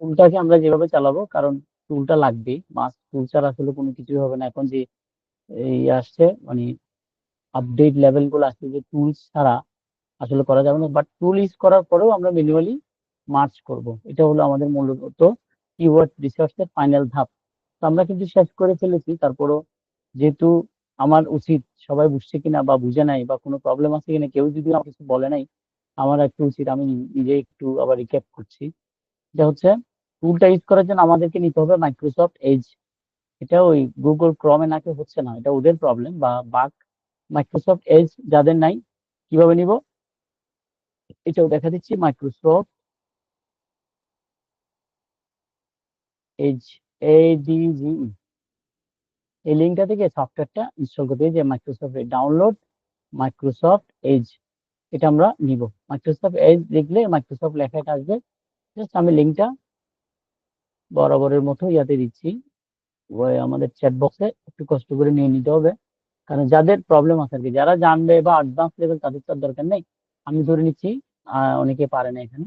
টুলটাকে আমরা যেভাবে চালাবো, কারণ টুলটা লাগবেই, মাস্ট। টুল ছাড়া আসলে কোনো কিছুই হবে না। এখন যে এই আসছে মানে আপডেট লেভেল গুলো আসছে, যে টুলস ছাড়া আসলে করা যাবে না। বাট টুল ইউজ করার পরেও আমরা ম্যানুয়ালি মার্চ করব। এটা হলো আমাদের মূলত কিওয়ার্ড রিসার্চের ফাইনাল ধাপ। তো আমরা কিন্তু শেষ করে ফেলেছি। তারপরও যেহেতু আমার উচিত, সবাই বুঝছে কিনা বা বুঝে নাই বা কোনো প্রবলেম আছে কিনা কেউ যদি আমার কিছু বলে নাই, আমার একটু উচিত আমি নিজে একটু আবার রিক্যাপ করছি। এটা হচ্ছে, টুলটা ইউজ করার জন্য আমাদেরকে নিতে হবে মাইক্রোসফট এজ। এটা ওই গুগল ক্রমে নাকি হচ্ছে না, এটা ওদের প্রবলেম বা বাগ। মাইক্রোসফট এজ যাদের নাই, কিভাবে নিব এটাও দেখা দিচ্ছি। মাইক্রোসফট এজ, ADGE, এই লিঙ্কটা থেকে সফটওয়্যারটা ইনস্টল করতে হবে, যে মাইক্রোসফট ডাউনলোড মাইক্রোসফট এজ। এটা আমরা নিব। মাইক্রোসফট এজ লিখলে মাইক্রোসফট লেখাটা আসবে। জাস্ট আমি লিঙ্কটা বরাবরের মতো ইয়াতে দিচ্ছি, ওই আমাদের চ্যাট বক্সে। একটু কষ্ট করে নিয়ে নিতে হবে, কারণ যাদের প্রবলেম আছে আর কি, যারা জানবে বা অ্যাডভান্স লেভেল, তাদের তো আর দরকার নেই। আমি ধরে নিচ্ছি অনেকে পারে না এখানে।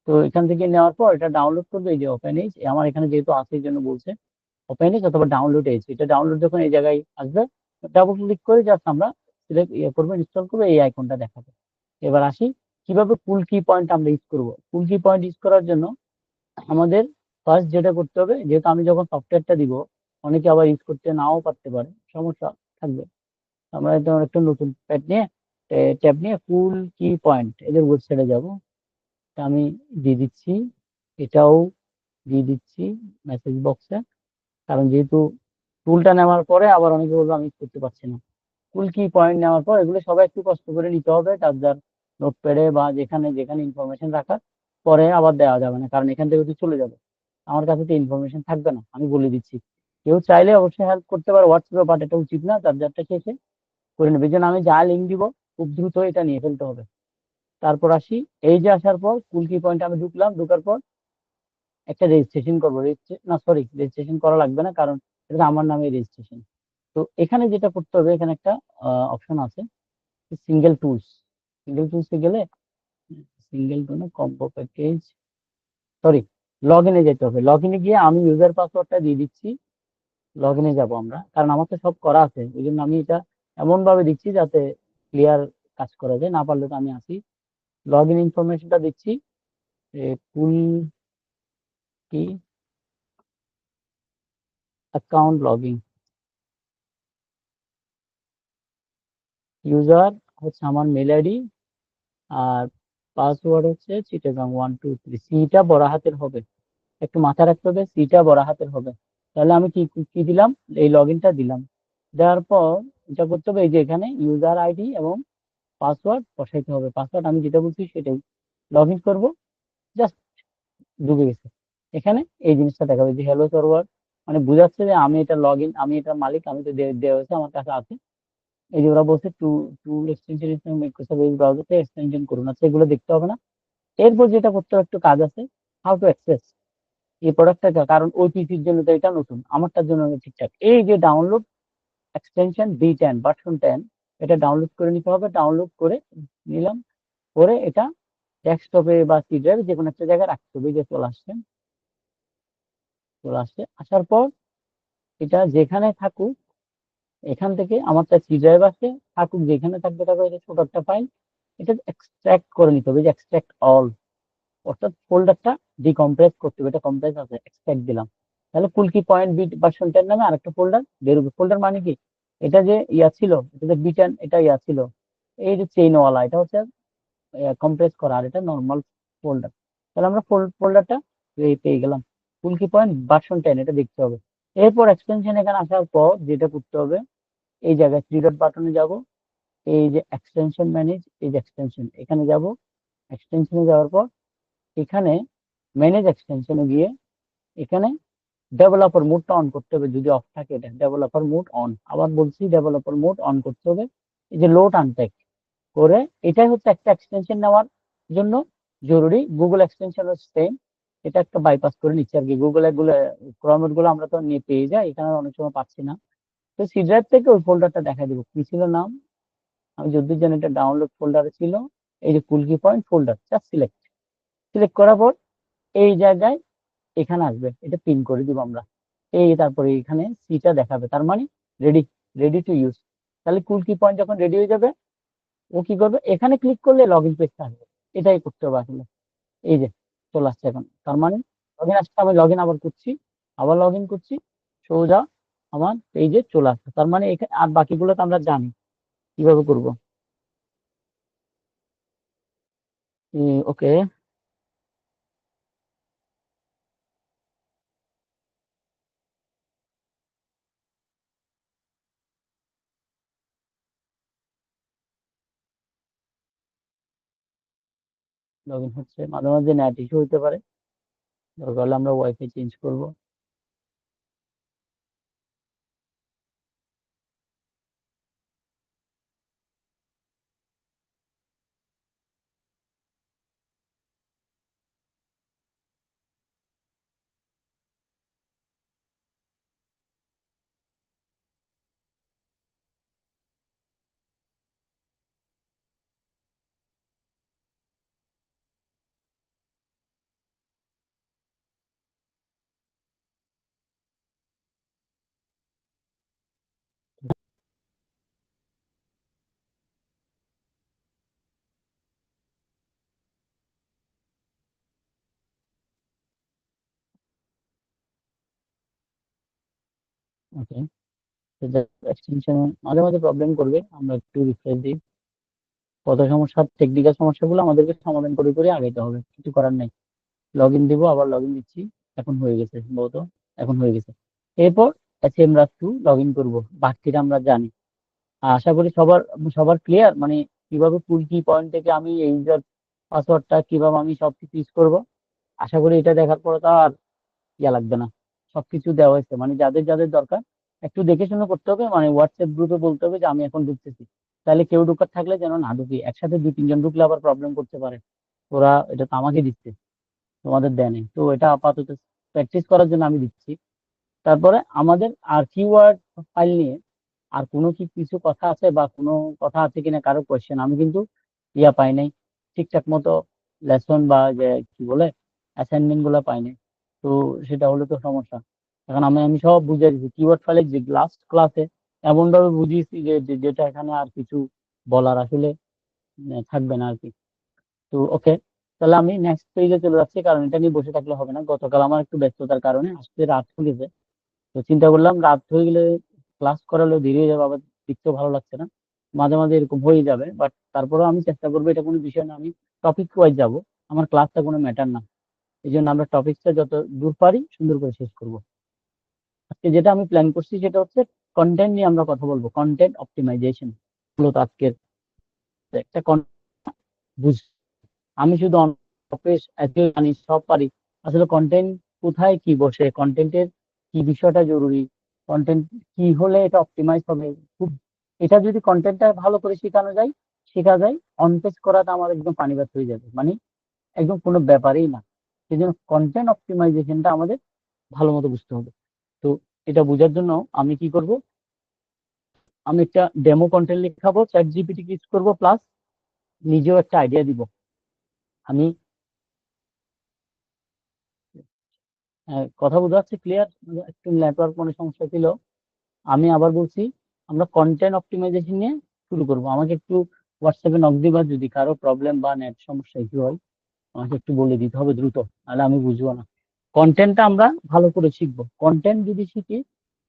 তো এখান থেকে নেওয়ার পর এটা ডাউনলোড করবে। এই যে ওপেন এজ, আমার এখানে যেহেতু আছে এই জন্য বলছে ওপেন এজ অথবা ডাউনলোড এজ। এটা ডাউনলোড যখন এই জায়গায় আসবে, ডাবল ক্লিক করে জাস্ট আমরা সিলেক্ট করবো, ইনস্টল করবো, এই আইকনটা দেখাবে। এবার আসি কিভাবে কুল কি পয়েন্ট আমরা ইউজ করবো। কুল কি পয়েন্ট ইউজ করার জন্য আমাদের ফার্স্ট যেটা করতে হবে, যেহেতু আমি যখন সফটওয়্যারটা দিব, অনেকে আবার ইউজ করতে নাও পারতে পারে, সমস্যা থাকবে। আমরা এটা একটা নতুন প্যাড নিয়ে, ট্যাব নিয়ে কুল কি পয়েন্ট এদের ওয়েবসাইটে যাব। এটা আমি দিয়ে দিচ্ছি, এটাও দিয়ে দিচ্ছি মেসেজ বক্সে। কারণ যেহেতু টুলটা নেওয়ার পরে আবার অনেকে বলবে আমি করতে পারছি না। টুল কি পয়েন্ট নেওয়ার পর এগুলো সবাই একটু কষ্ট করে নিতে হবে, যার যার নোটপ্যাডে বা যেখানে যেখানে ইনফরমেশন রাখার। পরে আবার দেওয়া যাবে না, কারণ এখান থেকে তো চলে যাবে, আমার কাছে তো ইনফরমেশন থাকবে না। আমি বলে দিচ্ছি, কেউ চাইলে অবশ্যই হেল্প করতে পারে হোয়াটসঅ্যাপে, বাট এটা উচিত না। যার যারটা শেষে করে নেবে। যেন আমি যা লিঙ্ক দিব খুব দ্রুত এটা নিয়ে ফেলতে হবে। তারপর আসি, এই যে আসার পর কুল কি পয়েন্ট আমি ঢুকলাম, ঢুকার পর একটা রেজিস্ট্রেশন করবো। না সরি, রেজিস্ট্রেশন করা লাগবে না, কারণ এটা আমার নামে রেজিস্ট্রেশন। তো এখানে যেটা করতে হবে, এখানে একটা অপশন আছে, সিঙ্গেল টুলস। সিঙ্গেল টুলসে গেলে, সিঙ্গেল টু না, কম্বো প্যাকেজ, সরি, লগ ইনে যেতে হবে। লগ ইনে গিয়ে আমি ইউজার পাসওয়ার্ডটা দিয়ে দিচ্ছি। লগ ইনে যাবো আমরা, কারণ আমার তো সব করা আছে, ওই জন্য আমি এটা এমন ভাবে দিচ্ছি যাতে ক্লিয়ার কাজ করা যায়। না পারলে তো আমি আসি, লগ ইন ইনফরমেশনটা দিচ্ছি। ফুল কি অ্যাকাউন্ট লগইন, ইউজার হচ্ছে আমার মেল আইডি, আর পাসওয়ার্ড হচ্ছে চিটাগাং 123। সিটা বড় হাতের হবে, একটু মাথায় রাখতে হবে, সিটা বড় হাতের হবে। তাহলে আমি কি কি দিলাম, এই লগ ইনটা দিলাম। দেওয়ার পর এটা করতে হবে, এই যে এখানে ইউজার আইডি এবং পাসওয়ার্ড বসাইতে হবে। পাসওয়ার্ড আমি যেটা বলছি সেটাই। লগ ইন করবো, জাস্ট ঢুকে গেছে। এখানে এই জিনিসটা দেখাবে যে হ্যালো সার্ভার, মানে বুঝাচ্ছে যে আমি এটা লগ ইন, আমি এটার মালিক, আমি তো দেওয়া হয়েছে, আমার কাছে আছে। এই যে ওরা বলছে টু এক্সটেনশন মাইক্রোসফট এজ ব্রাউজারতে এক্সটেনশন করুন, আচ্ছা এগুলো দেখতে হবে না। এরপর যেটা করতে হবে, একটু কাজ আছে, হাউ টু অ্যাক্সেস এই প্রোডাক্টটা। কারণ ওই পিসির জন্য তো এটা নতুন, আমারটার জন্য ঠিকঠাক। এই যে ডাউনলোড এক্সটেনশন B10 ভার্সন 10, এটা ডাউনলোড করে নিতে হবে। ডাউনলোড করে নিলাম, করে এটা ডেস্কটপে বা সি ড্রাইভে যে কোনো একটা জায়গায় রাখতে হবে। এই যে চলে আসছে, চলে আসছে। আসার পর এটা যেখানে থাকুক, এখান থেকে আমার তো সি ড্রাইভ আছে, থাকুক যেখানে থাকবে থাকুক, এটা ছোট একটা ফাইল, এটা এক্সট্রাক্ট করে নিতে হবে, যে এক্সট্রাক্ট অল, অর্থাৎ ফোল্ডারটা ডিকম্প্রেস করতে হবে। এটা কম্প্রেস আছে, এক্সট্রাক্ট দিলাম। তাহলে কুলকি পয়েন্ট বি ভার্সন 10 নামে আরেকটা ফোল্ডার বেরোবে। ফোল্ডার মানে কি, এটা যে ইয়া ছিল, এটা যে B10, এটা ইয়া ছিল, এই যে চেইনওয়ালা, এটা হচ্ছে কম্প্রেস করা, আর এটা নর্মাল ফোল্ডার। তাহলে আমরা ফোল্ডারটা পেয়ে গেলাম। কুলকি পয়েন্ট ভার্সন 10, এটা দেখতে হবে। এরপর এক্সটেনশন এখানে আসার পর যেটা করতে হবে, এই জায়গায় থ্রি ডট বাটনে যাব, এই যে এক্সটেনশন ম্যানেজ, এই যে এক্সটেনশন, এখানে যাব। এক্সটেনশনে যাওয়ার পর এখানে ম্যানেজ এক্সটেনশনে গিয়ে এখানে ডেভেলপার মোডটা অন করতে হবে। যদি অফ থাকে, এটা ডেভেলপার মোড অন, আবার বলছি ডেভেলপার মোড অন করতে হবে। এই যে লোড আনটেক করে, এটাই হচ্ছে একটা এক্সটেনশন নেওয়ার জন্য জরুরি। গুগল এক্সটেনশন হচ্ছে সেম, এটা একটা বাইপাস করে নিচ্ছে আর কি। গুগল এগুলো ক্রমের গুলো আমরা তো নিয়ে পেয়ে যাই, এখানে অনেক সময় পাচ্ছি না। তো সি ড্রাইভ থেকে ওই ফোল্ডারটা দেখা দিব, কি ছিল নাম, আমি যদি জানি এটা ডাউনলোড ফোল্ডারে ছিল। এই যে কুলকি point folder, just select, select করার পর এই জায়গায় এখানে আসবে, এটা পিন করে দিব আমরা। এই তারপরে এখানে সিটা দেখাবে, তার মানে রেডি, রেডি টু ইউজ। তাহলে কুল কি পয়েন্ট যখন রেডি হয়ে যাবে, ও কি করবে, এখানে ক্লিক করলে লগ ইন পেজটা আসবে। এটাই করতে হবে আসলে। এই যে চলে আসছে এখন, তার মানে লগ ইন আসছে, আমি লগ ইন আবার করছি, আবার লগ ইন করছি, সোজা আমার পেজে চলে আসছে। তার মানে এখানে আর বাকিগুলো তো আমরা জানি কিভাবে করব। ওকে, লগ ইন হচ্ছে, মাঝে মাঝে নেট ইস্যু হতে পারে, দরকার হলে আমরা ওয়াইফাই চেঞ্জ করব। ওকে, এক্সটেনশন মাঝে মাঝে প্রবলেম করবে, আমরা একটু রিফ্রেশ দিই। কত সমস্যা, টেকনিক্যাল সমস্যাগুলো আমাদেরকে সমাধান করে করে আগাইতে হবে, কিছু করার নাই। লগ ইন দিব, আবার লগ ইন দিচ্ছি, এখন হয়ে গেছে সম্ভবত, এখন হয়ে গেছে। এরপর আমরা একটু লগ ইন করবো, বাকিটা আমরা জানি। আশা করি সবার সবার ক্লিয়ার, মানে কিভাবে কুল কি পয়েন্ট থেকে আমি এই পাসওয়ার্ডটা কিভাবে আমি সবকিছু ইউজ করবো। আশা করি এটা দেখার পরে তো আর ইয়া লাগবে না, সবকিছু দেওয়া হয়েছে। মানে যাদের যাদের দরকার একটু দেখে শুনে করতে হবে, মানে হোয়াটসঅ্যাপ গ্রুপে বলতে হবে যে আমি এখন ঢুকতেছি, তাহলে কেউ ঢুকার থাকলে যেন না ঢুকি, একসাথে দুই তিনজন ঢুকলে আবার প্রবলেম করতে পারে। ওরা এটা তো আমাকে দিচ্ছে, তোমাদের দেয় নাই, তো এটা আপাতত প্র্যাকটিস করার জন্য আমি দিচ্ছি। তারপরে আমাদের আর কিওয়ার্ড ফাইল নিয়ে আর কোনো কি কিছু কথা আছে বা কোনো কথা আছে কিনা, কারো কোয়েশ্চেন, আমি কিন্তু ইয়া পাই নাই, ঠিকঠাক মতো লেসন বা যে কি বলে অ্যাসাইনমেন্ট গুলা পাই নাই। তো সেটা হলে তো সমস্যা। এখন আমি আমি সব বুঝে দিচ্ছি কিওয়ার্ড ফাইলে, যে লাস্ট ক্লাসে এমন ভাবে বুঝিয়েছি যে যেটা এখানে আর কিছু বলার আসলে থাকবে না আর কি। তো ওকে, তাহলে আমি নেক্সট পেজে চলে যাচ্ছি, কারণ এটা নিয়ে বসে থাকলে হবে না। গতকাল আমার একটু ব্যস্ততার কারণে আজকে রাত হয়ে গেছে, তো চিন্তা করলাম রাত হয়ে গেলে ক্লাস করালেও দেরি হয়ে যাবে, আবার দেখতেও ভালো লাগছে না। মাঝে মাঝে এরকম হয়ে যাবে, বাট তারপরেও আমি চেষ্টা করবো, এটা কোনো বিষয় না, আমি টপিক ওয়াইজ যাবো, আমার ক্লাসটা কোনো ম্যাটার না। এই জন্য আমরা টপিকটা যত দূর পারি সুন্দর করে শেষ করব। আজকে যেটা আমি প্ল্যান করছি সেটা হচ্ছে কন্টেন্ট নিয়ে আমরা কথা বলবো, কন্টেন্ট অপটিমাইজেশন। মূলত আজকের একটা বুঝ, আমি শুধু অফিস এত জানি, সব পারি, আসলে কন্টেন্ট কোথায় কি বসে, কন্টেন্টের কি বিষয়টা জরুরি, কন্টেন্ট কি হলে এটা অপটিমাইজ হবে, খুব, এটা যদি কন্টেন্টটা ভালো করে শেখানো যায়, শেখা যায়, অন পেজ করাটা আমার একদম পানিবাদ হয়ে যাবে, মানে একদম কোনো ব্যাপারই না। সেই জন্য কন্টেন্ট অপটিমাইজেশনটা আমাদের ভালো মতো বুঝতে হবে। তো এটা বোঝার জন্য আমি কি করব, আমি একটা ডেমো কন্টেন্ট লিখাবো, চ্যাট জিপিটি ইউজ করবো, প্লাস নিজেও একটা আইডিয়া দিব। আমি কথা বোঝা যাচ্ছে ক্লিয়ার? একটু নেটওয়ার্ক কোনো সমস্যা ছিল। আমি আবার বলছি, আমরা কন্টেন্ট অপটিমাইজেশন নিয়ে শুরু করব। আমাকে একটু হোয়াটসঅ্যাপে নক দিবা যদি কারো প্রবলেম বা নেট সমস্যা ইস্যু হয়, আমাকে একটু বলে দিতে হবে দ্রুত, নাহলে আমি বুঝবো না। কন্টেন্টটা আমরা ভালো করে শিখবো, কন্টেন্ট যদি শিখি,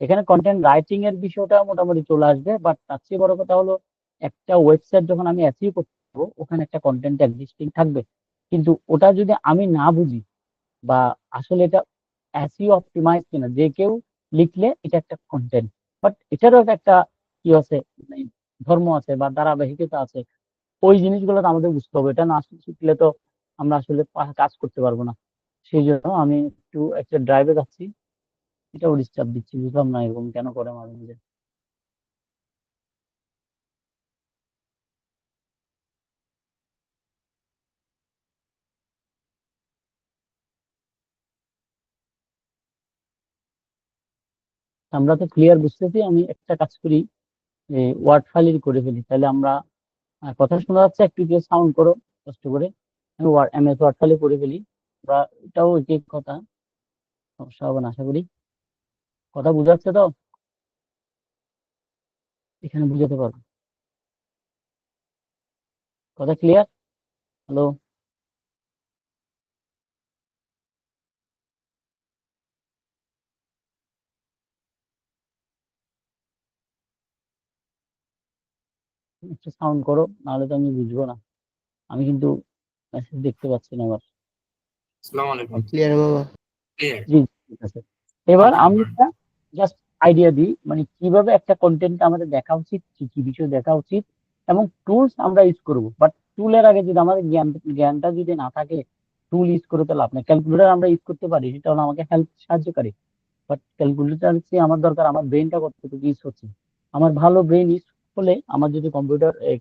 এখানে কন্টেন্ট রাইটিং এর বিষয়টা মোটামুটি চলে আসবে, বাট তার চেয়ে বড় কথা হলো একটা ওয়েবসাইট যখন আমি অ্যাচিভ করবো, ওখানে একটা কন্টেন্ট এক্সিস্টিং থাকবে, কিন্তু ওটা যদি আমি না বুঝি বা আসলে এটা এসইও অপটিমাইজ কিনা, যে কেউ লিখলে এটা একটা কন্টেন্ট, বাট এটারও একটা কি আছে, মানে ধর্ম আছে বা ধারাবাহিকতা আছে, ওই জিনিসগুলো তো আমাদের বুঝতে হবে। এটা না শিখলে তো আমরা আসলে কাজ করতে পারবো না। সেই জন্য আমি একটু একটা ড্রাইভে যাচ্ছি, এটাও ডিস্টার্ব দিচ্ছি, বুঝলাম না এরকম কেন করে মাঝে মাঝে। আমরা তো ক্লিয়ার বুঝতেছি, আমি একটা কাজ করি, ওয়ার্ড ফাইল করে ফেলি, তাহলে আমরা কথা শোনা যাচ্ছে, একটু সাউন্ড করো কষ্ট করে। আমি MS ওয়ার্ড খালি করে ফেলি বা এটাও একই কথা, সমস্যা হবে না আশা করি। কথা বুঝাচ্ছে তো? এখানে বুঝাতে পারবো। কথা ক্লিয়ার? হ্যালো? একটু সাউন্ড করো, নাহলে তো আমি বুঝবো না। আমি কিন্তু মেসেজ দেখতে পাচ্ছি না আমার। আসসালামু আলাইকুম। ক্লিয়ার বাবা? ক্লিয়ার। জি, ঠিক আছে। এবার Okay, আমি good. একটা জাস্ট আইডিয়া দিই, মানে কিভাবে একটা কন্টেন্ট আমাদের দেখা উচিত, কি কি বিষয় দেখা উচিত, এবং টুলস আমরা ইউজ করব। বাট টুলের আগে যদি আমাদের জ্ঞানটা যদি না থাকে, টুল ইউজ করে তো লাভ নেই। ক্যালকুলেটর আমরা ইউজ করতে পারি, সেটা হলো আমাকে সাহায্যকারী। বাট ক্যালকুলেটর হচ্ছে আমার দরকার আমার ব্রেনটা কতটুকু ইউজ হচ্ছে। আমার ভালো ব্রেন ইউজ হলে, আমার যদি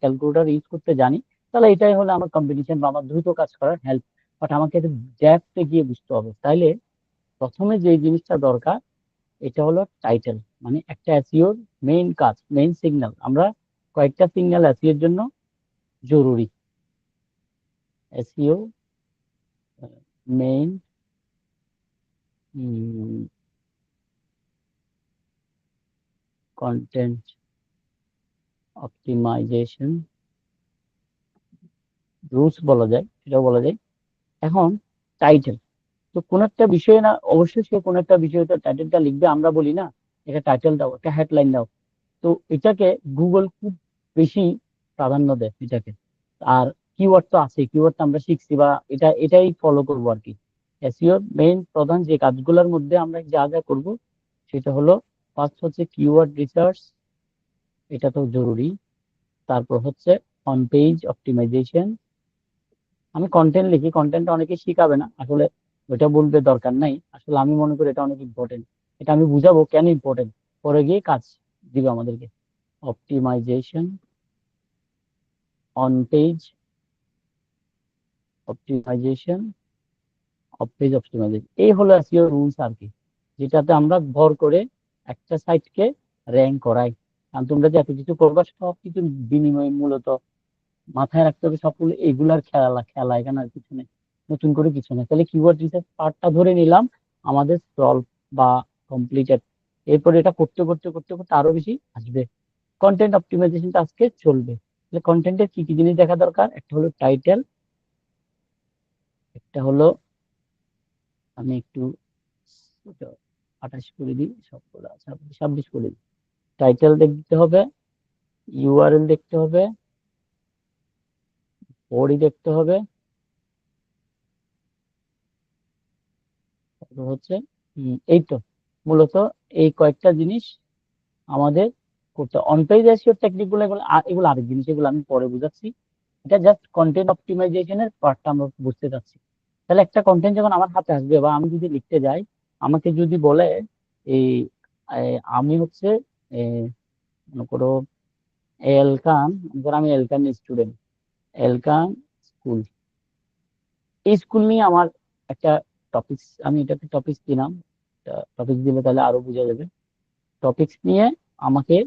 ক্যালকুলেটর ইউজ করতে জানি, তাহলে এটাই হলো আমার কম্বিনেশন বা আমার দ্রুত কাজ করার হেল্প। বাট আমাকে ডেপথে গিয়ে বুঝতে হবে। তাইলে প্রথমে যে জিনিসটা দরকার, এটা হলো টাইটেল। মানে একটা এসইওর মেইন কাজ, মেইন সিগন্যাল, আমরা কয়েকটা সিগন্যাল এসইওর জন্য জরুরি। SEO main content optimisation rules বলা যায়, সেটাও বলা যায়। এখন টাইটেল, তো কোন একটা বিষয় না, অবশ্যই সে কোন একটা বিষয় তো টাইটেলটা লিখবে। আমরা বলি না, এটা টাইটেল দাও, একটা হেডলাইন দাও। তো এটাকে গুগল খুব বেশি প্রাধান্য দেয় এটাকে। আর কিওয়ার্ড তো আছে, কিওয়ার্ড তো আমরা শিখছি বা এটাই ফলো করবো আর কি। এসইও মেইন প্রধান যে কাজগুলোর মধ্যে আমরা যা যা করব, সেটা হলো ফার্স্ট হচ্ছে কিওয়ার্ড রিসার্চ, এটা তো জরুরি। তারপর হচ্ছে অন পেজ অপটিমাইজেশন। আমি কন্টেন্ট লিখি, কন্টেন্টটা অনেকে শিখাবে না আসলে, ওইটা বলবে দরকার নাই। আসলে আমি মনে করি এটা অনেক ইম্পর্টেন্ট। এটা আমি বুঝাবো কেন ইম্পর্টেন্ট, পরে গিয়ে কাজ দিবে আমাদেরকে। Optimisation, on page optimisation, off page optimisation, এই হলো এসইও রুলস আর কি, যেটাতে আমরা ভর করে একটা সাইটকে র্যাঙ্ক করাই। কারণ তোমরা যে এত কিছু করবা, সব কিছু বিনিময়ে মূলত মাথায় রাখতে হবে সবগুলো এগুলার খেলা খেলা, এখানে আর কিছু নেই, নতুন করে কিছু নেই। তাহলে কিওয়ার্ড রিসার্চ পার্টটা ধরে নিলাম আমাদের সলভ বা কমপ্লিটেড। এরপর এটা করতে করতে করতে করতে আরো বেশি আসবে। কন্টেন্ট অপটিমাইজেশনটা আজকে চলবে। তাহলে কন্টেন্টের কি কি জিনিস দেখা দরকার, একটা হলো টাইটেল, একটা হলো, আমি একটু 28 করে দিই, সবগুলো 26 করে দিই। টাইটেল দেখতে হবে, ইউআরএল দেখতে হবে, বডি দেখতে হবে, তারপর হচ্ছে এই তো মূলত এই কয়েকটা জিনিস আমাদের করতে। অন পেজ এসইও টেকনিক গুলো, এগুলো আরেক জিনিস, এগুলো আমি পরে বুঝাচ্ছি। এটা জাস্ট কন্টেন্ট অপটিমাইজেশনের পার্টটা আমরা বুঝতে চাচ্ছি। তাহলে একটা কন্টেন্ট যখন আমার হাতে আসবে বা আমি যদি লিখতে যাই, আমাকে যদি বলে এই আমি হচ্ছে মনে করো এলকান, ধর আমি এলকান স্টুডেন্ট, এলকান স্কুল, এই স্কুল নিয়ে আমার একটা টপিকস, আমি এটাকে টপিকস দিলাম। টপিকস দিলে তাহলে আরো বোঝা যাবে। টপিকস নিয়ে আমাকে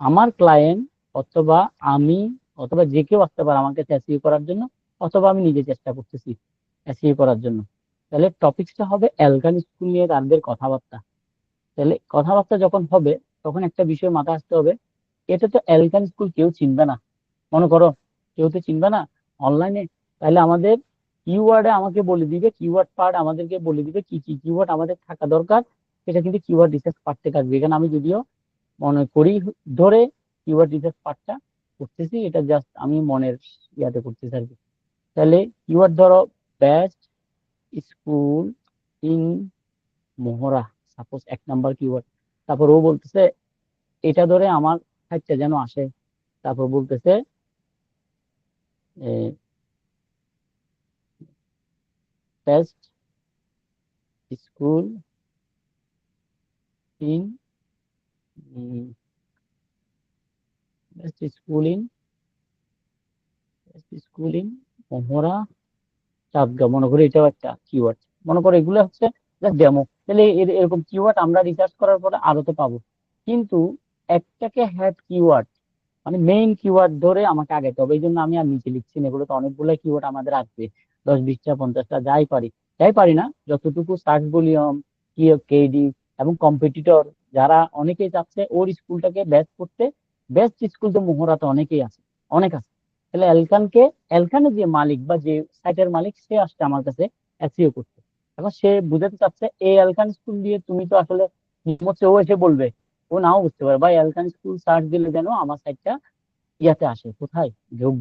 আমার ক্লায়েন্ট অথবা আমি অথবা যে কেউ আসতে পারে আমার কাছে এসইও করার জন্য, অথবা আমি নিজে চেষ্টা করতেছি এসইও করার জন্য। তাহলে টপিকসটা হবে এলকান স্কুল নিয়ে তাদের কথাবার্তা। তাহলে কথাবার্তা যখন হবে, তখন একটা বিষয় মাথায় আসতে হবে, এটা তো এলকান স্কুল কেউ চিনবে না। মনে করো কেউ তো চিনবে না অনলাইনে। তাহলে আমাদের কিওয়ার্ডে আমাকে বলে দিবে, কিওয়ার্ড পার্ট আমাদেরকে বলে দিবে কি কি কিওয়ার্ড আমাদের থাকা দরকার। এটা কিন্তু কিওয়ার্ড রিসার্চ পার্ট থেকে আসবে। এখানে আমি যদিও মনে করি ধরে কিওয়ার্ড রিসার্চ পার্টটা করতেছি, এটা জাস্ট আমি মনের ইয়াতে করতেছি আর কি। তাহলে কিওয়ার্ড ধরো best school in Mohra, suppose 1 number keyword. তারপর ও বলতেছে এটা ধরে আমার সাইটটা যেন আসে। তারপর বলতেছে best school in best school in best school in Mohra Chandga, মনে করি এটাও একটা কিওয়ার্ড। মনে করো এগুলো হচ্ছে ডেমো। তাহলে এরকম কিওয়ার্ড আমরা রিসার্চ করার পরে আরো তো পাবো, কিন্তু একটাকে হেড কিওয়ার্ড মানে মেইন কিওয়ার্ড ধরে আমাকে আগাইতে হবে। এই জন্য আমি আর নিচে লিখছি না, এগুলো তো অনেকগুলো কিওয়ার্ড আমাদের আসবে। 10, 20টা, 50টা যাই পারি না, যতটুকু সার্চ ভলিউম, কেডি এবং কম্পিটিটর যারা অনেকেই চাচ্ছে ওর স্কুলটাকে বেস্ট করতে, বেস্ট স্কুল তো মোহরাতে অনেকেই আছে, অনেক আছে। তাহলে এলকানের যে মালিক বা যে সাইটের মালিক সে আসছে আমার কাছে এসইও করতে। এখন সে বুঝাতে চাচ্ছে এই এলকান স্কুল দিয়ে তুমি তো আসলে হচ্ছে, ও এসে বলবে, ও নাও বুঝতে পারে ভাই এলকান স্কুল সার্চ দিলে যেন আমার সাইটটা ইয়াতে আসে, কোথায়,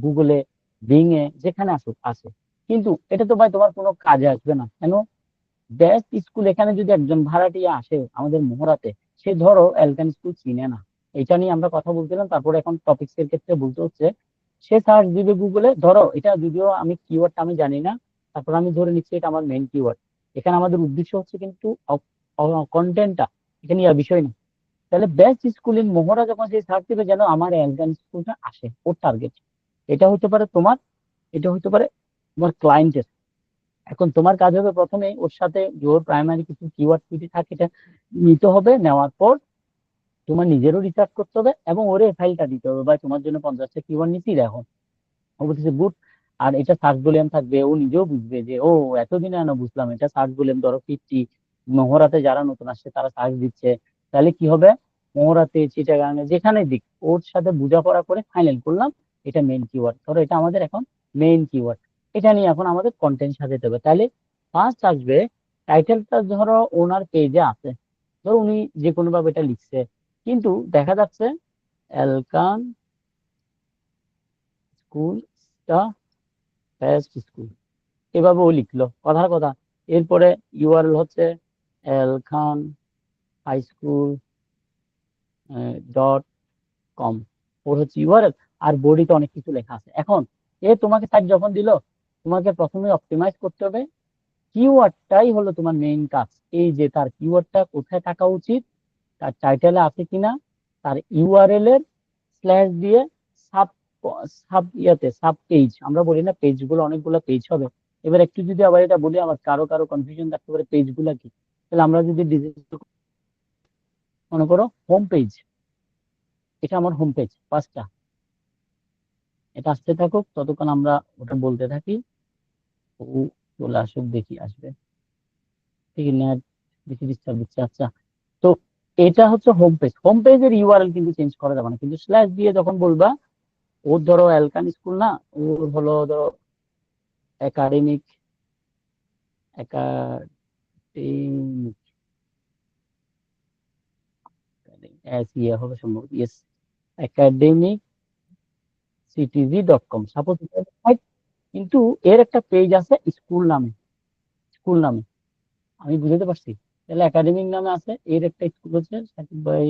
গুগলে, বিং এ, যেখানে আসুক আসে। কিন্তু এটা তো ভাই তোমার কোনো কাজে আসবে না কেন? বেস্ট স্কুল এখানে যদি একজন ভাড়াটিয়া আসে আমাদের মোহরাতে, সে ধরো এলকান স্কুল চিনে না, এটা নিয়ে আমরা কথা বলছিলাম, তারপরে এখন টপিক্স এর ক্ষেত্রে বলতে হচ্ছে, সে সার্চ দিবে গুগলে, ধরো এটা যদিও আমি কিওয়ার্ডটা আমি জানি না, তারপর আমি ধরে নিচ্ছি এটা আমার মেইন কিওয়ার্ড। এখানে আমাদের উদ্দেশ্য হচ্ছে কিন্তু কন্টেন্টটা, এখানে আর বিষয় না। তাহলে বেস্ট স্কুল ইন মোহরা যখন সেই সার্চ দিবে যেন আমার এলকান স্কুলটা আসে, ওর টার্গেট। এটা হতে পারে তোমার, এটা হতে পারে তোমার ক্লায়েন্টের। এখন তোমার কাজ হবে প্রথমে ওর সাথে যে ওর প্রাইমারি কিছু কিওয়ার্ড যদি থাকে এটা নিতে হবে, নেওয়ার পর তোমার নিজেরও রিসার্চ করতে হবে এবং ওরে ফাইলটা দিতে হবে, ভাই তোমার জন্য 50টা কিওয়ার্ড নিচ্ছি দেখো। ও বলতেছে গুড। আর এটা সার্চ ভলিউম থাকবে, ও নিজেও বুঝবে যে ও এতদিনে না বুঝলাম এটা সার্চ ভলিউম ধরো 50। মহরাতে যারা নতুন আসছে তারা সার্চ দিচ্ছে, তাহলে কি হবে, মহরাতে, চিটাগাঙে, যেখানে দিক ওর সাথে বোঝাপড়া করে ফাইনাল করলাম এটা মেইন কিওয়ার্ড, ধরো এটা আমাদের এখন মেইন কিওয়ার্ড। এটা নিয়ে এখন আমাদের কন্টেন্ট সাজাতে হবে। তাহলে ফার্স্ট আসবে টাইটেলটা, ধরো ওনার পেজে আছে, ধরো উনি যে কোনো ভাবে এটা লিখছে, কিন্তু দেখা যাচ্ছে এলকান স্কুল বেস্ট স্কুল, এভাবে ও লিখলো কথার কথা। এরপরে ইউআরএল হচ্ছে এলখান হাই স্কুল .com, ওর হচ্ছে ইউআরএল। আর বডিতে অনেক কিছু লেখা আছে। এখন এ তোমাকে সাইট যখন দিল, তোমাকে প্রথমে অপটিমাইজ করতে হবে, কিওয়ার্ডটাই হলো তোমার মেইন কাজ। এই যে তার কিওয়ার্ডটা কোথায় থাকা উচিত, তার টাইটেলে আছে কিনা, তার ইউআরএল এর স্ল্যাশ দিয়ে সাব সাব ইয়াতে সাব পেজ, আমরা বলি না পেজ গুলো অনেকগুলো পেজ হবে। এবার একটু যদি আবার এটা বলি, আমার কারো কারো কনফিউশন থাকতে পারে পেজ গুলা কি। তাহলে আমরা যদি ডিজিটাল মনে করো হোম পেজ, এটা আমার হোম পেজ 5টা, এটা আসতে থাকুক ততক্ষণ আমরা ওটা বলতে থাকি। ও চলে আসুক, দেখি আসবে, ঠিক নেট দেখি ডিস্টার্ব দিচ্ছে। আচ্ছা, তো এটা হচ্ছে হোম পেজ। হোম পেজের ইউআরএল কিন্তু চেঞ্জ করা যাবে না, কিন্তু স্ল্যাশ দিয়ে যখন বলবা, ওর ধরো অ্যালকান স্কুল না, ওর হলো ধরো একাডেমিক, একাডেমিক ইয়ে হবে সম্ভবত, ইয়েস, একাডেমিক ctg.com সাপোজ। কিন্তু এর একটা পেজ আছে স্কুল নামে, স্কুল নামে, আমি বুঝতে পারছি। তাহলে একাডেমিক নামে আছে, এর একটা স্কুল হচ্ছে সাকিব ভাই।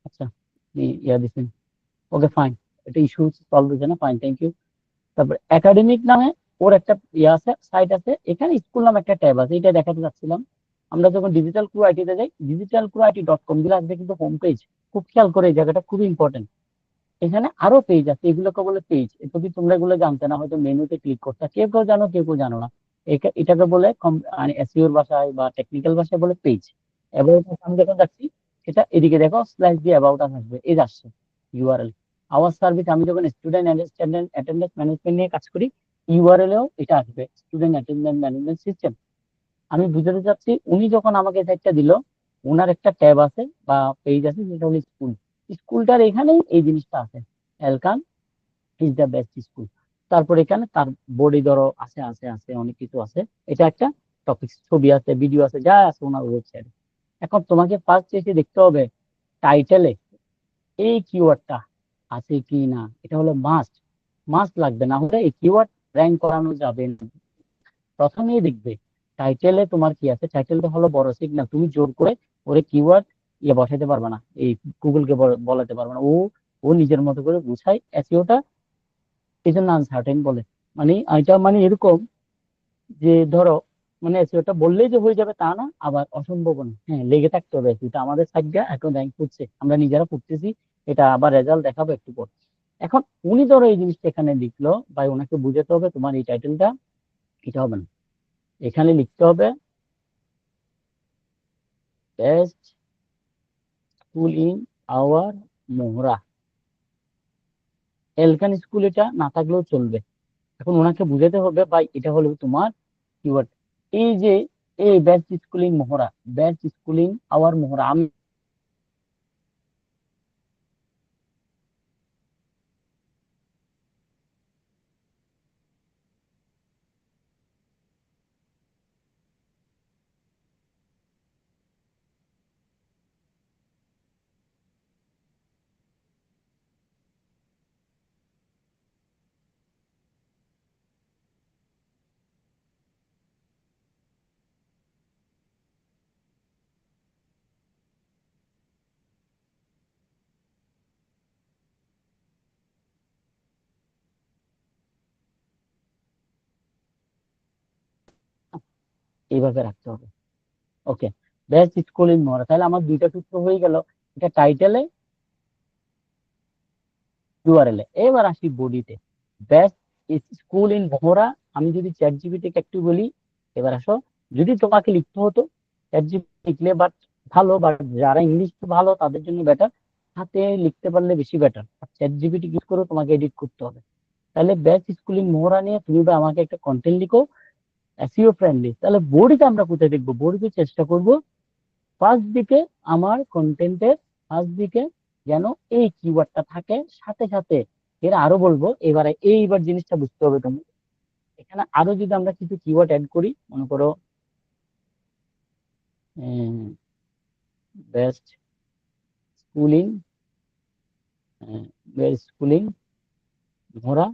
আচ্ছা, আপনি ইয়া দিচ্ছেন, ওকে ফাইন, এটা ইস্যু সলভ হয়েছে না, ফাইন, থ্যাংক ইউ। তারপর একাডেমিক নামে ওর একটা ইয়ে আছে, সাইট আছে, এখানে স্কুল নামে একটা ট্যাব আছে, এটা দেখাতে চাচ্ছিলাম। আমরা যখন ডিজিটাল ক্রু আইটি তে যাই, digitalcruit.com দিলে আসবে কিন্তু হোম পেজ। খুব খেয়াল করে, এই জায়গাটা খুবই ইম্পর্টেন্ট। এখানে আরো পেজ আছে, এগুলোকে বলে পেজ। যদি তোমরা এগুলো জানতে না, হয়তো মেনুতে ক্লিক করতে, কেউ কেউ জানো কেউ কেউ জানো না। এটাকে বলে এসইওর ভাষায় বা টেকনিক্যাল ভাষায় বলে পেজ। এবং আমি যখন যাচ্ছি, সেটা এদিকে দেখো স্ল্যাশ দিয়ে অ্যাবাউট আস আসবে, এই আসছে ইউআরএল। আওয়ার সার্ভিস, আমি যখন স্টুডেন্ট অ্যাটেন্ডেন্স ম্যানেজমেন্ট নিয়ে কাজ করি, ইউআরএল এও এটা আসবে, স্টুডেন্ট অ্যাটেন্ডেন্স ম্যানেজমেন্ট সিস্টেম। আমি বুঝাতে চাচ্ছি, উনি যখন আমাকে সাইটটা দিল, ওনার একটা ট্যাব আছে বা পেজ আছে, যেটা হলো স্কুল। স্কুলটার এখানেই এই জিনিসটা আছে, এলকান ইজ দ্য বেস্ট স্কুল। তারপর এখানে তার বডি ধরো আছে আছে আছে অনেক কিছু আছে। এটা একটা টপিক, ছবি আছে, ভিডিও আছে, যা আছে ওনার ওয়েবসাইটে। এখন তোমাকে ফার্স্ট এসে দেখতে হবে টাইটেলে এই কিওয়ার্ডটা আছে কি না, এটা হলো মাস্ট। মাস্ট লাগবে, না হলে এই কিওয়ার্ড র্যাঙ্ক করানো যাবে না। প্রথমেই দেখবে টাইটেলে তোমার কি আছে, টাইটেলটা হলো বড় সিগন্যাল, তুমি জোর করে ওরে কিওয়ার্ড ইয়ে বসাইতে পারবে না, এই গুগলকে বলাতে পারবে না। ও ও নিজের মতো করে বুঝায় এসইওটা, এই জন্য আনসার্টেন বলে। মানে এটা মানে এরকম যে ধরো, মানে এসইওটা বললেই যে হয়ে যাবে তা না, আবার অসম্ভব না, হ্যাঁ লেগে থাকতে হবে। এটা আমাদের সাইডটা এখন র্যাঙ্ক করছে, আমরা নিজেরা করতেছি, এটা আবার রেজাল্ট দেখাবো একটু পর। এখন উনি ধরো এই জিনিসটা এখানে লিখলো, বা ওনাকে বুঝাতে হবে তোমার এই টাইটেলটা এটা হবে না, এখানে লিখতে হবে best school in our Mohra. এলকান স্কুল এটা না থাকলেও চলবে, এখন ওনাকে বুঝাতে হবে ভাই এটা হলো তোমার কিওয়ার্ড। এই যে এই ব্যাচ স্কুলিং মহড়া, ব্যাচ স্কুলিং আওয়ার মহড়া, আমি এইভাবে রাখতে হবে। ওকে, ব্যাচ স্কুলিং মহড়া, তাহলে আমার দুইটা সূত্র হয়ে গেল, এটা টাইটেলে, ইউআরএল এ। এবার আসি বডিতে, ব্যাচ স্কুল ইন মহড়া। আমি যদি চ্যাট জিপিটিকে একটু বলি, এবার আসো, যদি তোমাকে লিখতে হতো চ্যাট জিপিটি লিখলে, বাট ভালো, বাট যারা ইংলিশ ভালো তাদের জন্য বেটার, হাতে লিখতে পারলে বেশি বেটার। চ্যাট জিপিটি ইউজ করে তোমাকে এডিট করতে হবে। তাহলে ব্যাচ স্কুলিং মহড়া নিয়ে তুমি বা আমাকে একটা কন্টেন্ট লিখো, এসইও ফ্রেন্ডলি। তাহলে বডিতে আমরা কোথায় দেখবো? বডিতে চেষ্টা করব ফার্স্ট দিকে, আমার কন্টেন্টের ফার্স্ট দিকে যেন এই কিওয়ার্ডটা থাকে, সাথে সাথে এর আরো বলবো। এবারে এইবার জিনিসটা বুঝতে হবে তুমি, এখানে আরো যদি আমরা কিছু কিওয়ার্ড অ্যাড করি, মনে করো বেস্ট স্কুলিং, বেস্ট স্কুলিং ধরা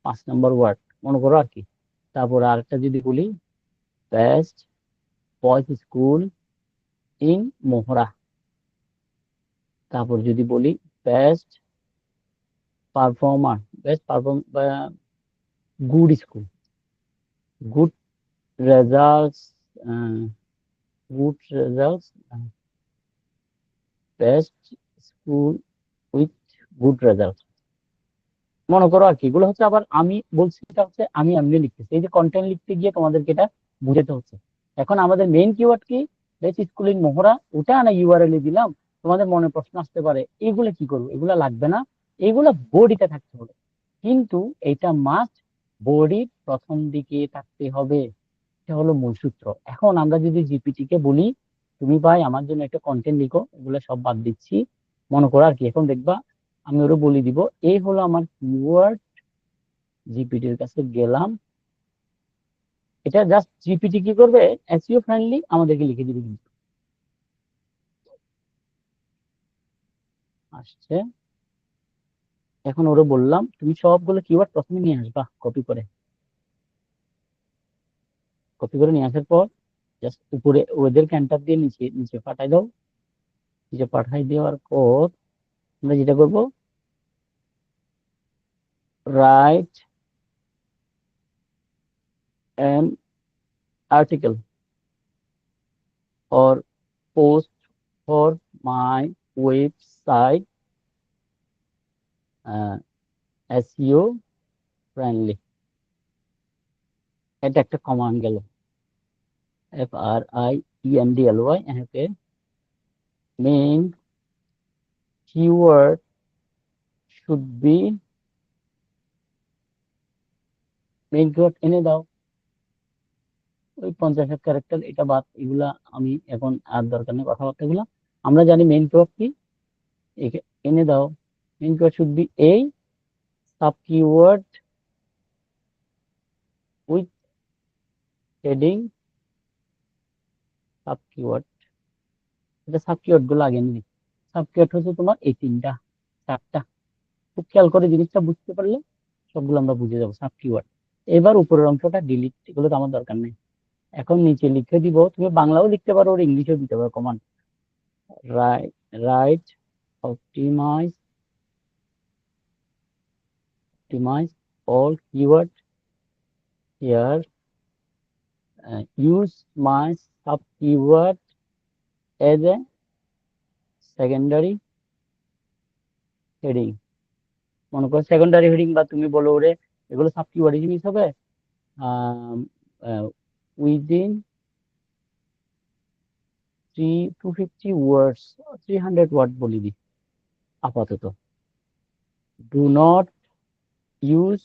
5 নম্বর ওয়ার্ড মনে করো আর কি। তারপর আরেকটা যদি বলি best boys school in Mohra. তারপর যদি বলি best performer, best perform, good school, good results, good results, best school with good result. মনে করো আর কি, এগুলো হচ্ছে আবার আমি বলছি, এটা হচ্ছে আমি এমনি লিখতেছি, এই যে কন্টেন্ট লিখতে গিয়ে তোমাদেরকে এটা বুঝাতে হচ্ছে। এখন আমাদের মেইন কিওয়ার্ড কি? বেস্ট স্কুলিং মহড়া, ওটা না ইউআরএল এ দিলাম। তোমাদের মনে প্রশ্ন আসতে পারে এগুলো কি করবো, এগুলো লাগবে না, এগুলো বডিতে থাকতে হবে। কিন্তু এটা মাস্ট বডির প্রথম দিকে থাকতে হবে, এটা হলো মূল সূত্র। এখন আমরা যদি জিপিটি কে বলি তুমি ভাই আমার জন্য একটা কন্টেন্ট লিখো, এগুলো সব বাদ দিচ্ছি, মনে করো আর কি। এখন দেখবা আমি ওরা বলে দিব এই হলো আমার কিওয়ার্ড, জিপিটির কাছে গেলাম, এটা জাস্ট জিপিটি কি করবে, এসইও ফ্রেন্ডলি আমাদেরকে লিখে দিবে। কিন্তু আসছে, এখন ওরা বললাম তুমি সবগুলো কিওয়ার্ড প্রথমে নিয়ে আসবা কপি করে, কপি করে নিয়ে আসার পর জাস্ট উপরে ওদেরকে এন্টার দিয়ে নিচে নিচে পাঠাই দাও। নিচে পাঠাই দেওয়ার পর আমরা যেটা করবো, right an article or post for my website SEO friendly। এটা একটা কমান্ড গেল, FRIENDLY, এটাকে main keyword should be, main keyword এনে দাও, ওই 50 ক্যারেক্টার, এটা বাদ, এগুলা আমি এখন আর দরকার নেই কথাবার্তা গুলা। আমরা জানি মেইন কিওয়ার্ড কি, এনে দাও। মেইন কিওয়ার্ড শুড বি এই sub keyword with heading sub keyword. এটা সাব কিওয়ার্ড গুলো আগে নিবি। সাব কিওয়ার্ড হচ্ছে তোমার এই তিনটা, চারটা। খুব খেয়াল করে জিনিসটা বুঝতে পারলে সবগুলো আমরা বুঝে যাবো সাব কিওয়ার্ড। এবার উপরের অংশটা ডিলিট, এগুলো তো আমার দরকার নেই। এখন নিচে লিখে দিব, তুমি বাংলাও লিখতে পারো আর ইংলিশেও দিতে পারো command, right right optimise, optimize all keyword here, use my sub keyword as a secondary heading। মনে করো সেকেন্ডারি হেডিং, বা তুমি বলো ওরে এগুলো সাব কিওয়ার্ড জিনিস হবে, উইদিন 250 ওয়ার্ডস, 300 ওয়ার্ড বলি দি আপাতত। ডু নট ইউজ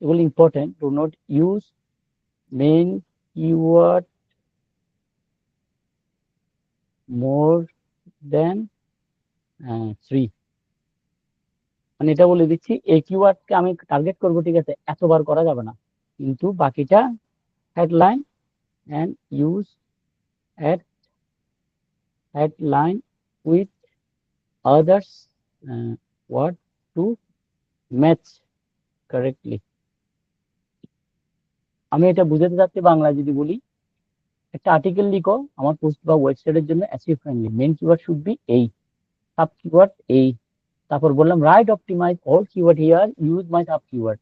এগুলো important. Do not use main keyword more than 3। মানে এটা বলে দিচ্ছি, এই কিওয়ার্ডকে আমি টার্গেট করবো, ঠিক আছে, এতবার করা যাবে না, কিন্তু বাকিটা headline and use at headline with others word to match correctly। আমি এটা বুঝাতে চাচ্ছি বাংলা যদি বলি, একটা আর্টিকেল লিখো আমার পোস্ট বা ওয়েবসাইটের জন্য SEO friendly, main keyword should be এই, সাব কিওয়ার্ড এই, তারপর বললাম right optimise all keyword here, use my sub keyword,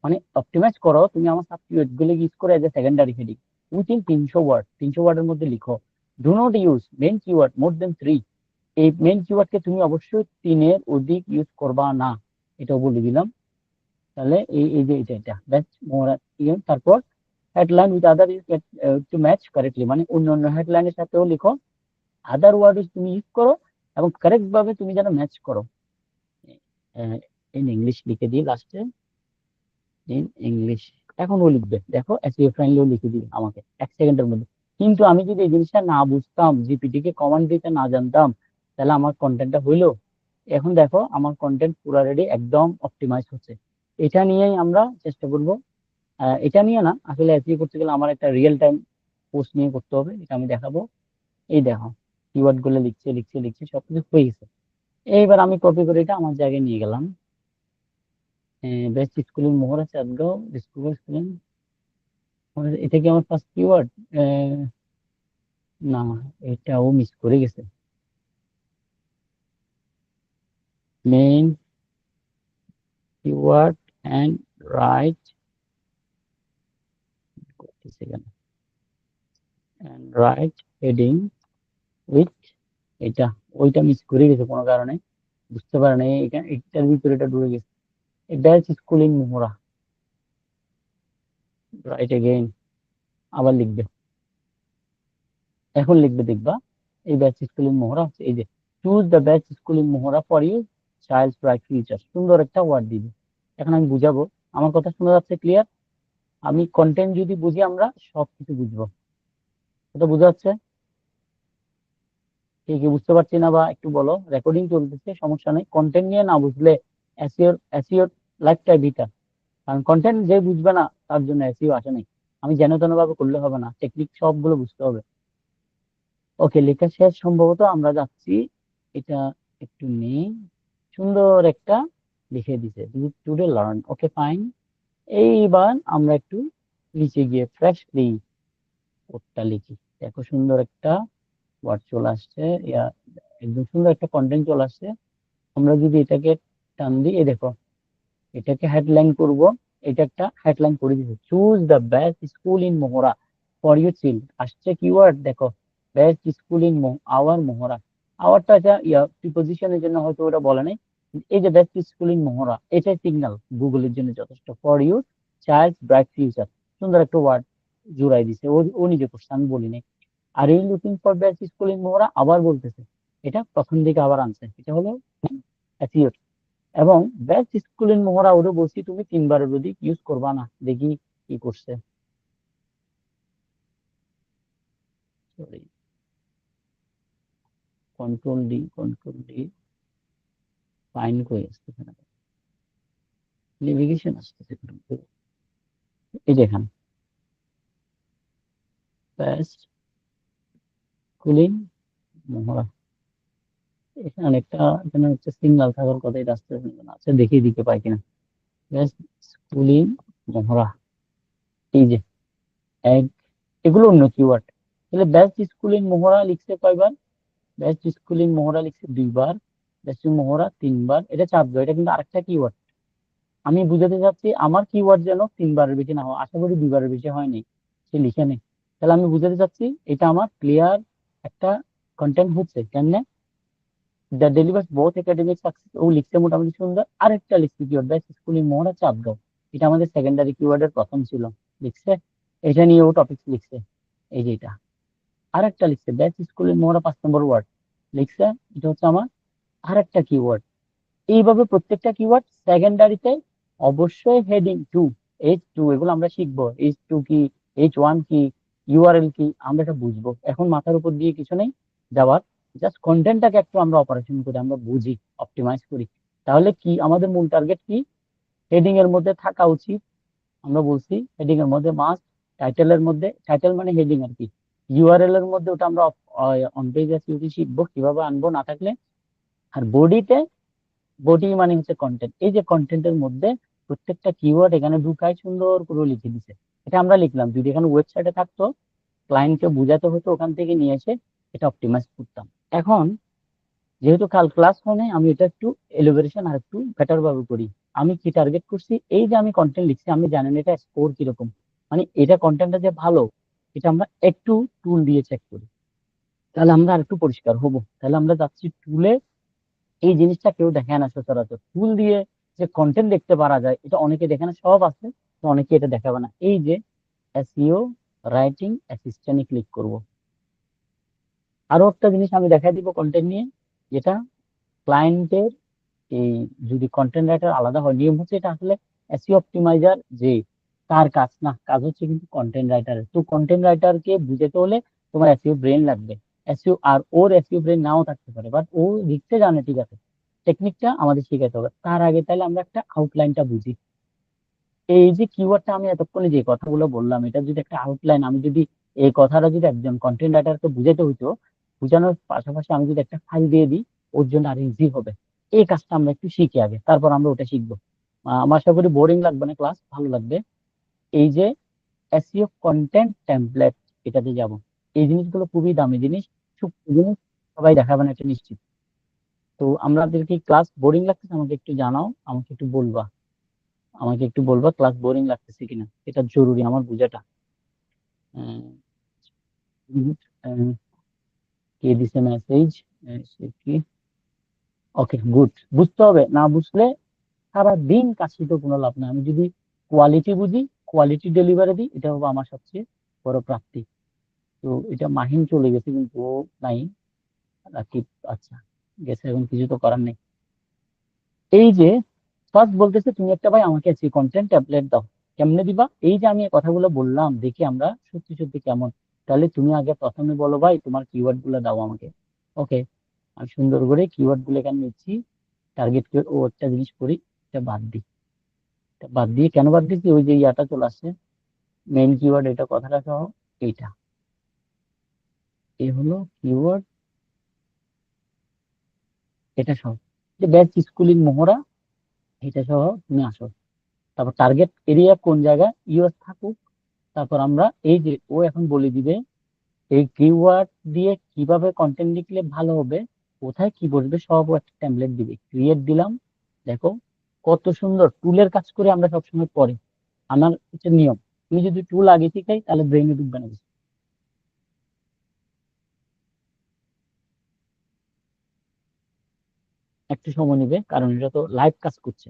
মানে অপটিমাইজ করো তুমি আমার সাব কিওয়ার্ড গুলো ইউজ করে as a secondary heading within 300 word, 300 ওয়ার্ডের মধ্যে লিখো। Do not use main keyword more than 3, এই মেইন কিওয়ার্ডকে তুমি অবশ্যই 3-এর অধিক ইউজ করবা না, এটাও বলে দিলাম। তাহলে এই যে এটা ব্যাচ মোরা, তারপর headline with other is to match correctly, মানে অন্য অন্য হেডলাইনের সাথেও লিখো, আদার ওয়ার্ড তুমি ইউজ করো এবং কারেক্ট ভাবে তুমি যেন ম্যাচ করো। ইন ইংলিশ লিখে দিই লাস্টে, ইন ইংলিশ এখনও লিখবে, দেখো এসইও ফ্রেন্ডলিও লিখে দিই আমাকে 1 সেকেন্ডের মধ্যে। কিন্তু আমি যদি এই জিনিসটা না বুঝতাম, জিপিটি কে কমান্ড দিতে না জানতাম, তাহলে আমার কন্টেন্টটা হইলো। এখন দেখো আমার কন্টেন্ট পুরো রেডি, একদম অপটিমাইজ হচ্ছে। এটা নিয়েই আমরা চেষ্টা করব। এটা নিয়ে না, আসলে এসইও করতে গেলে আমার একটা রিয়েল টাইম পোস্ট নিয়ে করতে হবে, এটা আমি দেখাবো। এই দেখো কিওয়ার্ড গুলো লিখছে লিখছে লিখছে, সবকিছু হয়ে গেছে। এইবার আমি কপি করে এটা আমার জায়গায় নিয়ে গেলাম। Best schooling Mohra Chandgaon, discover schooling, এটা কি আমার ফার্স্ট কিওয়ার্ড? না, এটাও মিস করে গেছে। Main keyword and right heading with, এটা ওইটা মিস করে গেছে কোনো কারণে, বুঝতে পারে না, এটার ভিতরে এটা ঢুকে গেছে। Batch schooling Mohra, right again, আবার লিখবে, এখন লিখবে, দেখবা এই ব্যাচ স্কুলিং মোহরা হচ্ছে এই যে choose the batch schooling Mohra for you child's bright future, সুন্দর একটা ওয়ার্ড দিবে। এখন আমি বুঝাবো, আমার কথা শোনা যাচ্ছে ক্লিয়ার? আমি কন্টেন্ট যদি বুঝি আমরা সবকিছু বুঝবো, এটা বোঝা যাচ্ছে? কি বুঝতে পারছি না বা একটু বলো, রেকর্ডিং চলতেছে সমস্যা নেই, কন্টেন্ট নিয়ে না বুঝলে এসইওর লাইফটাই বিটার, কারণ কন্টেন্ট যে বুঝবে না তার জন্য এসইও আসে নাই। আমি যেন তেন ভাবে করলে হবে না, টেকনিক সবগুলো বুঝতে হবে। ওকে, লেখা শেষ সম্ভবত, আমরা যাচ্ছি, এটা একটু নেই, সুন্দর একটা লিখে দিছে টুডে লার্ন, ওকে ফাইন। এইবার আমরা একটু নিচে গিয়ে ফ্রেশলি কোডটা লিখি, দেখো সুন্দর একটা ওয়ার্ড চলে আসছে, একদম সুন্দর একটা কন্টেন্ট চলে আসছে। আমরা যদি এটাকে টান দিই, এই দেখো এটাকে হেডলাইন করব, এটা একটা হেডলাইন করে দিচ্ছি, choose the best school in Mohra for you child, আসছে কিওয়ার্ড দেখো, best school in our Mohra, আওয়ারটা এটা প্রিপোজিশনের জন্য হয়তো ওটা বলে নাই, এই যে বেস্ট স্কুল ইন মোহরা, এটাই সিগন্যাল গুগলের জন্য যথেষ্ট, for you child bright future, সুন্দর একটা ওয়ার্ড জুড়াই দিছে, ও নিজে করছে, আমি বলি নাই। Are you looking for best school in Mohra আবার বলতেছে, এটা প্রথম দিকে আবার আনছে, এটা হলো SEO। এবং বেস্ট স্কুল ইন মোহরা ওরে বলছি তুমি 3বারের অধিক ইউজ করবা না, দেখি কি করছে। সরি, কন্ট্রোল ডি ফাইন করে আসতেছে না, নেভিগেশন আসতেছে, এই দেখেন বেস্ট স্কুল ইন মোহরা, এখানে একটা এখানে হচ্ছে সিগন্যাল থাকার কথা, এটা আসতেছে না, আচ্ছা দেখি দিকে পাই কিনা। বেস্ট স্কুল ইন মোহরা, এই যে এক, এগুলো অন্য কিওয়ার্ড। তাহলে বেস্ট স্কুল ইন মোহরা লিখছে কয়বার? বেস্ট স্কুল ইন মোহরা লিখছে 2বার, বেস্ট মোহরা 3বার, এটা 4বার, এটা কিন্তু আরেকটা কিওয়ার্ড। আমি বুঝাতে চাচ্ছি আমার কিওয়ার্ড যেন 3বারের বেশি না হয়, আশা করি 2বারের বেশি হয়নি, সে লিখে নেই। তাহলে আমি বুঝাতে চাচ্ছি এটা আমার ক্লিয়ার একটা কন্টেন্ট হচ্ছে, কেমনে the delivers both academic success, ও লিখছে মোটামুটি সুন্দর। আরেকটা লিখছে keyword best school in Mohra Chandgaon, এটা আমাদের সেকেন্ডারি কিওয়ার্ডের প্রথম ছিল, লিখছে, এটা নিয়ে ও টপিক লিখছে, এই যে এটা। আরেকটা লিখছে বেস্ট স্কুল ইন মোহরা 5 নম্বর ওয়ার্ড লিখছে, এটা হচ্ছে আমার আরেকটা কিওয়ার্ড। এইভাবে প্রত্যেকটা কিওয়ার্ড সেকেন্ডারিতে অবশ্যই হেডিং 2 H2 এগুলো আমরা শিখবো। H2 কি, H1 কি, ইউআরএল কি, আমরা এটা বুঝবো। এখন মাথার উপর দিয়ে কিছু নেই যাওয়ার, জাস্ট কন্টেন্টটাকে একটু আমরা অপারেশন করি, আমরা বুঝি, অপটিমাইজ করি। তাহলে কি আমাদের মূল টার্গেট কি? হেডিং এর মধ্যে থাকা উচিত। আমরা বলছি হেডিং এর মধ্যে মাস্ট, টাইটেলের মধ্যে, টাইটেল মানে হেডিং আর কি, ইউআরএল এর মধ্যে ওটা আমরা অন পেজ এসইও শিখবো কিভাবে আনবো না থাকলে। আর বডিতে, বডি মানে হচ্ছে কন্টেন্ট। এই যে কন্টেন্টের মধ্যে প্রত্যেকটা কিওয়ার্ড এখানে ঢুকায় সুন্দর করে লিখে দিছে। এটা আমরা লিখলাম, যদি এখানে ওয়েবসাইটে থাকতো ক্লায়েন্টকে বুঝাতে হতো ওখান থেকে নিয়ে এসে এটা অপটিমাইজ করতাম। এখন যেহেতু কাল ক্লাস হয় নাই, আমি এটা একটু এলিভেশন আর একটু বেটার ভাবে করি। আমি কি টার্গেট করছি, এই যে আমি কন্টেন্ট লিখছি, আমি জানেন এটা স্কোর কিরকম, মানে এটা কন্টেন্টটা যে ভালো, এটা আমরা একটু টুল দিয়ে চেক করি, তাহলে আমরা আর একটু পরিষ্কার হবো। তাহলে আমরা যাচ্ছি টুলে। এই জিনিসটা কেউ দেখে না সচরাচর, টুল দিয়ে যে কন্টেন্ট দেখতে পারা যায়, এটা অনেকে দেখে না, সব আছে তো অনেকে এটা দেখাবে না। এই যে এসইও রাইটিং অ্যাসিস্ট্যান্টে ক্লিক করব। আরো একটা জিনিস আমি দেখাই দিব কন্টেন্ট নিয়ে, যেটা ক্লায়েন্টের, এই যদি কন্টেন্ট রাইটার আলাদা হয়, নিয়ম হচ্ছে এটা আসলে এসইও অপটিমাইজার যে তার কাজ না, কাজ হচ্ছে কিন্তু কন্টেন্ট রাইটারের। তো কন্টেন্ট রাইটারকে বুঝাতে হলে তোমার এসইও ব্রেন লাগবে। এসইও আর ওর এসইও ব্রেন নাও থাকতে পারে, বাট ও লিখতে জানে, ঠিক আছে, টেকনিকটা আমাদের শিখাতে হবে। তার আগে তাহলে আমরা একটা আউটলাইনটা বুঝি। এই যে কিওয়ার্ডটা আমি এতক্ষণে যে কথাগুলো বললাম, এটা যদি একটা আউটলাইন, আমি যদি এই কথাটা যদি একজন কন্টেন্ট রাইটারকে বুঝাতে হইতো, বুঝানোর পাশাপাশি আমি যদি একটা ফাইল দিয়ে দিই, ওর জন্য আর ইজি হবে। এই কাজটা আমরা একটু শিখি আগে, তারপর আমরা ওটা শিখবো। আমার আশা করি বোরিং লাগবে না, ক্লাস ভালো লাগবে। এই যে এসইও কন্টেন্ট টেমপ্লেট, এটাতে যাব। এই জিনিসগুলো খুবই দামি জিনিস, সূক্ষ্ম জিনিস, সবাই দেখাবে না এটা নিশ্চিত। তো আমাদের কি ক্লাস বোরিং লাগতেছে, আমাকে একটু জানাও, আমাকে একটু বলবা ক্লাস বোরিং লাগতেছে কিনা, এটা জরুরি আমার বোঝাটা। আহ, আহ, কে দিছে মেসেজ? কি, ওকে গুড। বুঝতে হবে, না বুঝলে সারাদিন কাজ শিখে কোনো লাভ নেই। আমি যদি কোয়ালিটি বুঝি, কোয়ালিটি ডেলিভারি দিই, এটা হবে আমার সবচেয়ে বড় প্রাপ্তি। তো এটা মাহিন চলে গেছে কিন্তু ও নাই, রাকিব, আচ্ছা গেছে, এখন কিছু তো করার নেই। এই যে ফার্স্ট বলতেছে তুমি একটা ভাই আমাকে এসি কন্টেন্ট ট্যাবলেট দাও। কেমনে দিবা? এই যে আমি এই কথাগুলো বললাম, দেখি আমরা সত্যি সত্যি কেমন। তাহলে তুমি আগে প্রথমে বলো ভাই তোমার কিওয়ার্ড গুলো দাও আমাকে। ওকে, আমি সুন্দর করে কিওয়ার্ড গুলো এখানে নিচ্ছি, টার্গেট করে ও একটা জিনিস করি, এটা বাদ দিই। এটা বাদ দিয়ে কেন বাদ দিচ্ছি, ওই যে ইয়াটা চলে আসছে, মেইন কিওয়ার্ড, এটা কথাটা সহ, এইটা, এই হলো কিওয়ার্ড, এটা সহ, যে ব্যাচ স্কুলিং মোহরা, এটা সহ তুমি আসো। তারপর টার্গেট এরিয়া কোন জায়গায়, ইউএস থাকুক। তারপর আমরা এই যে ও এখন বলে দিবে এই কিওয়ার্ড দিয়ে কিভাবে কন্টেন্ট লিখলে ভালো হবে, কোথায় কি বসবে, সব ও একটা টেমপ্লেট দিবে, ক্রিয়েট দিলাম। দেখো কত সুন্দর টুলের কাজ করে আমরা সবসময় পরে, আমার হচ্ছে নিয়ম, তুমি যদি টুল আগে শিখাই তাহলে ব্রেইনে ঢুকবে না কিছু। একটু সময় নিবে, কারণ এটা তো লাইভ কাজ করছে।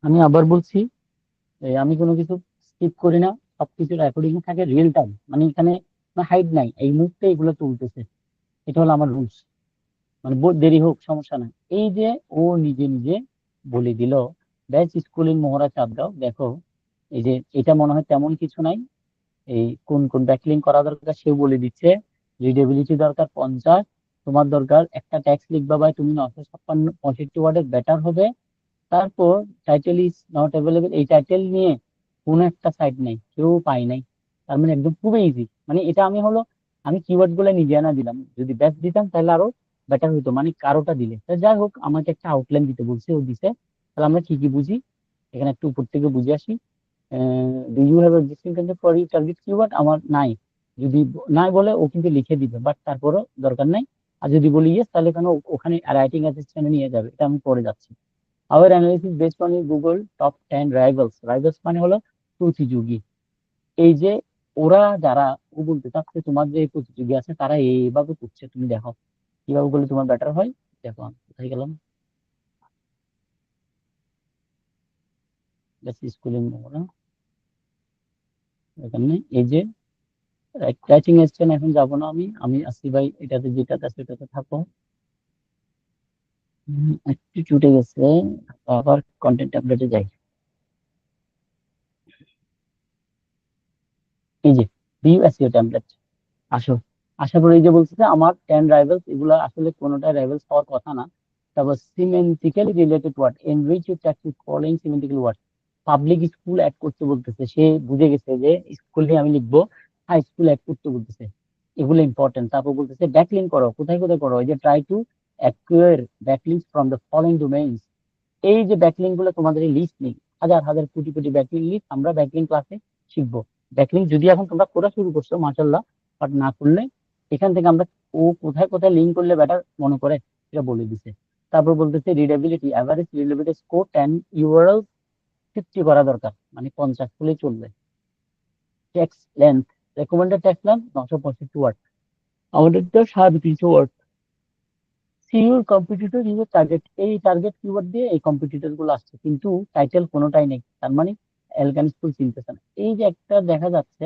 আমি আবার বলছি, আমি কোনো কিছু স্কিপ করি না, সবকিছু রেকর্ডিং থাকে রিয়েল টাইম, মানে এখানে হাইড নাই, এই মুহূর্তে এগুলো চলতেছে। এটা হলো আমার রুলস, মানে দেরি হোক সমস্যা নাই। এই যে ও নিজে নিজে বলে দিল, ব্যাচ স্কুলিং মোহরা চাপ দাও, দেখো এই যে এটা মনে হয় তেমন কিছু নাই। এই কোন কোন ব্যাকলিং করা দরকার সেও বলে দিচ্ছে। রিডেবিলিটি দরকার 50, তোমার দরকার একটা ট্যাক্স লিখবা ভাই তুমি 956 ওয়ার্ডের বেটার হবে। তারপর টাইটেল ইজ নট অ্যাভেলেবেল, এই টাইটেল নিয়ে কোনো একটা সাইট নাই, কেউ পাই নাই। তার মানে একদম খুবই ইজি, মানে এটা আমি হলো, আমি কিওয়ার্ড গুলো নিজে আনা দিলাম, যদি ব্যাচ দিতাম তাহলে আরো বেটার হতো, মানে কারোটা দিলে। তা যাই হোক, আমাকে একটা আউটলাইন দিতে বলছে, ও দিছে। তাহলে আমরা কি কি বুঝি, এখানে একটু উপর থেকে বুঝে আসি। Do you have existing content for you target keyword, আমার নাই। যদি নাই বলে ও কিন্তু লিখে দিবে, বাট তারপরও দরকার নাই। আর যদি বলি ইয়েস, তাহলে কেন ওখানে রাইটিং অ্যাসিস্ট্যান্টে নিয়ে যাবে, এটা আমি পরে যাচ্ছি। Our analysis based on Google top 10 rivals. Rivals মানে হলো প্রতিযোগী। এই যে ওরা যারা ও বলতে চাচ্ছে তোমার যে প্রতিযোগী আছে তারা এইভাবে করছে, তুমি দেখো কিভাবে করলে তোমার বেটার হয়। দেখো আমি কোথায় গেলাম, স্কুলিং না, এখানে এই যে রাইটিং এসছেন, এখন যাব না আমি, আমি আসি ভাই এটাতে, যেটাতে আছে এটাতে থাকো। একটু ছুটে গেছে, আবার কন্টেন্ট আপডেটে যাই। এই যে ভিউ এসইও টেমপ্লেট, আসো, আশা করি। এই যে বলছে যে আমার 10 রাইভেলস, এগুলা আসলে কোনোটা রাইভেলস হওয়ার কথা না। তারপর semantically related word, enrich your text with following semantical word. Public school add করতে বলতেছে, সে বুঝে গেছে যে স্কুল নিয়ে আমি লিখবো, হাই স্কুল অ্যাড করতে বলতেছে, এগুলো ইম্পর্টেন্ট। তারপর বলতেছে ব্যাকলিঙ্ক করো, কোথায় কোথায় করো, এই যে try to acquire backlinks from the following domains. এই যে ব্যাকলিঙ্ক গুলো তোমাদের লিস্ট নেই, হাজার হাজার কোটি কোটি ব্যাকলিঙ্ক লিস্ট আমরা ব্যাকলিঙ্ক ক্লাসে শিখবো। ব্যাকলিঙ্ক যদি এখন তোমরা করা শুরু করছো মাশাল্লাহ, বাট না করলে এখান থেকে আমরা ও কোথায় কোথায় লিঙ্ক করলে বেটার মনে করে সেটা বলে দিছে। তারপর বলতেছে readability, average readability score 10 URL 50 করা দরকার, মানে 50 হলেই চলবে। Text length, recommended text length 965 word, আমাদের তো 350 word. See your competitor your target, এই টার্গেট কিওয়ার্ড দিয়ে এই কম্পিটিটর গুলো আসছে, কিন্তু টাইটেল কোনোটাই নেই, তার মানে এলগান স্কুল চিনতেছে না। এই যে একটা দেখা যাচ্ছে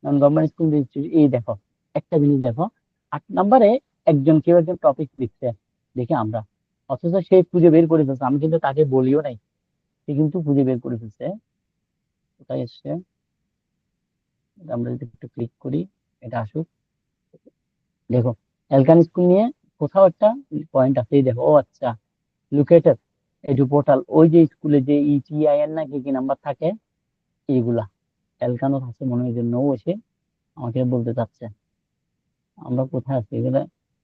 নন গভর্নমেন্ট স্কুল, এই দেখো একটা জিনিস দেখো, 8 নম্বরে একজন কেউ একজন টপিক লিখছে, দেখে আমরা, অথচ সে খুঁজে বের করে ফেলছে, আমি কিন্তু তাকে বলিও নাই, সে কিন্তু খুঁজে বের করে ফেলছে। কোথায় এসছে, এটা আমরা যদি একটু ক্লিক করি, এটা আসুক, দেখো এলকান স্কুল নিয়ে কোথাও একটা পয়েন্ট আছে, এই দেখো, ও আচ্ছা, লোকেটেড এডু পোর্টাল, ওই যে স্কুলে যে ইটিআইএন না কি কি নাম্বার থাকে, এইগুলা এলকানোর আছে মনে হয়, জন্য ও এসে আমাকে বলতে চাচ্ছে আমরা কোথায় আছি, এগুলা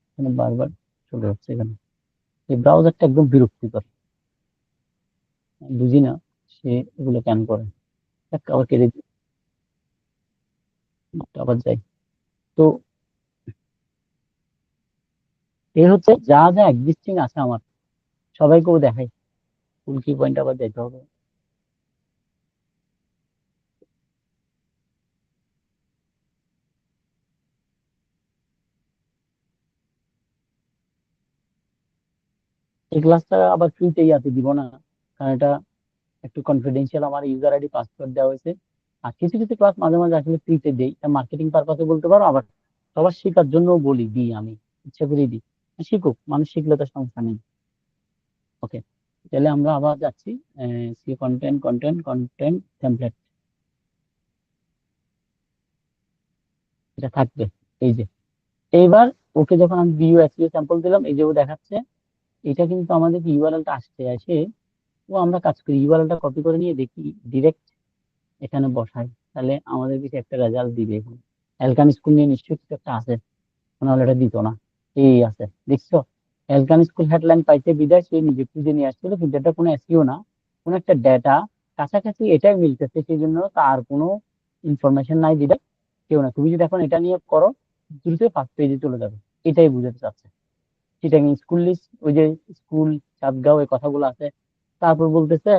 এখানে বারবার চলে যাচ্ছে এখানে। এই ব্রাউজারটা একদম বিরক্তিকর, আমি বুঝি না সে এগুলো কেন করে। যাক, আবার কেটে দিই, আবার যাই। তো এই হচ্ছে যা যা এক্সিস্টিং আছে আমার, সবাইকেও দেখাই, কোন কি পয়েন্ট আবার যেতে হবে। এই ক্লাসটা আবার ফ্রিতেই আছে, দিব না, কারণ এটা একটু কনফিডেন্সিয়াল, আমার ইউজার আইডি পাসওয়ার্ড দেওয়া হয়েছে। আর কিছু কিছু ক্লাস মাঝে মাঝে আসলে ফ্রিতে দেই, মার্কেটিং পারপাসে বলতে পারো, আবার সবার শেখার জন্য বলি, দিই আমি, ইচ্ছা করে দিই। শিখুক মানুষ, শিখলে তো সমস্যা নেই। ওকে, তাহলে আমরা আবার যাচ্ছি, see content content content template, এটা থাকবে। এই যে এইবার ওকে যখন আমি ভিউ এসইও স্যাম্পল দিলাম, এই যে ও দেখাচ্ছে, এটা কিন্তু আমাদের ইউআরএলটা আসছে, আসে ও আমরা কাজ করি, ইউআরএলটা কপি করে নিয়ে দেখি ডিরেক্ট এখানে বসাই, তাহলে আমাদের কিছু একটা রেজাল্ট দিবে। এখন এলকান স্কুল নিয়ে নিশ্চয়ই কিছু একটা আছে, নাহলে এটা দিত না। এই আছে, দেখছো, এলকান স্কুল হেডলাইন পাইতে বিদায় সে নিজে খুঁজে নিয়ে আসছিল, কিন্তু এটা কোনো এসইও না, কোনো একটা ডেটা কাছাকাছি এটাই মিলতেছে, সেই জন্য তার কোনো ইনফরমেশন নাই দিলে কেউ না। তুমি যদি এখন এটা নিয়ে করো, দ্রুত ফার্স্ট পেজে চলে যাবে, এটাই বুঝাতে চাচ্ছে। চিটাং স্কুল লিস্ট, ওই যে স্কুল, চাঁদগাঁও, এই কথাগুলো আছে। তারপর বলতেছে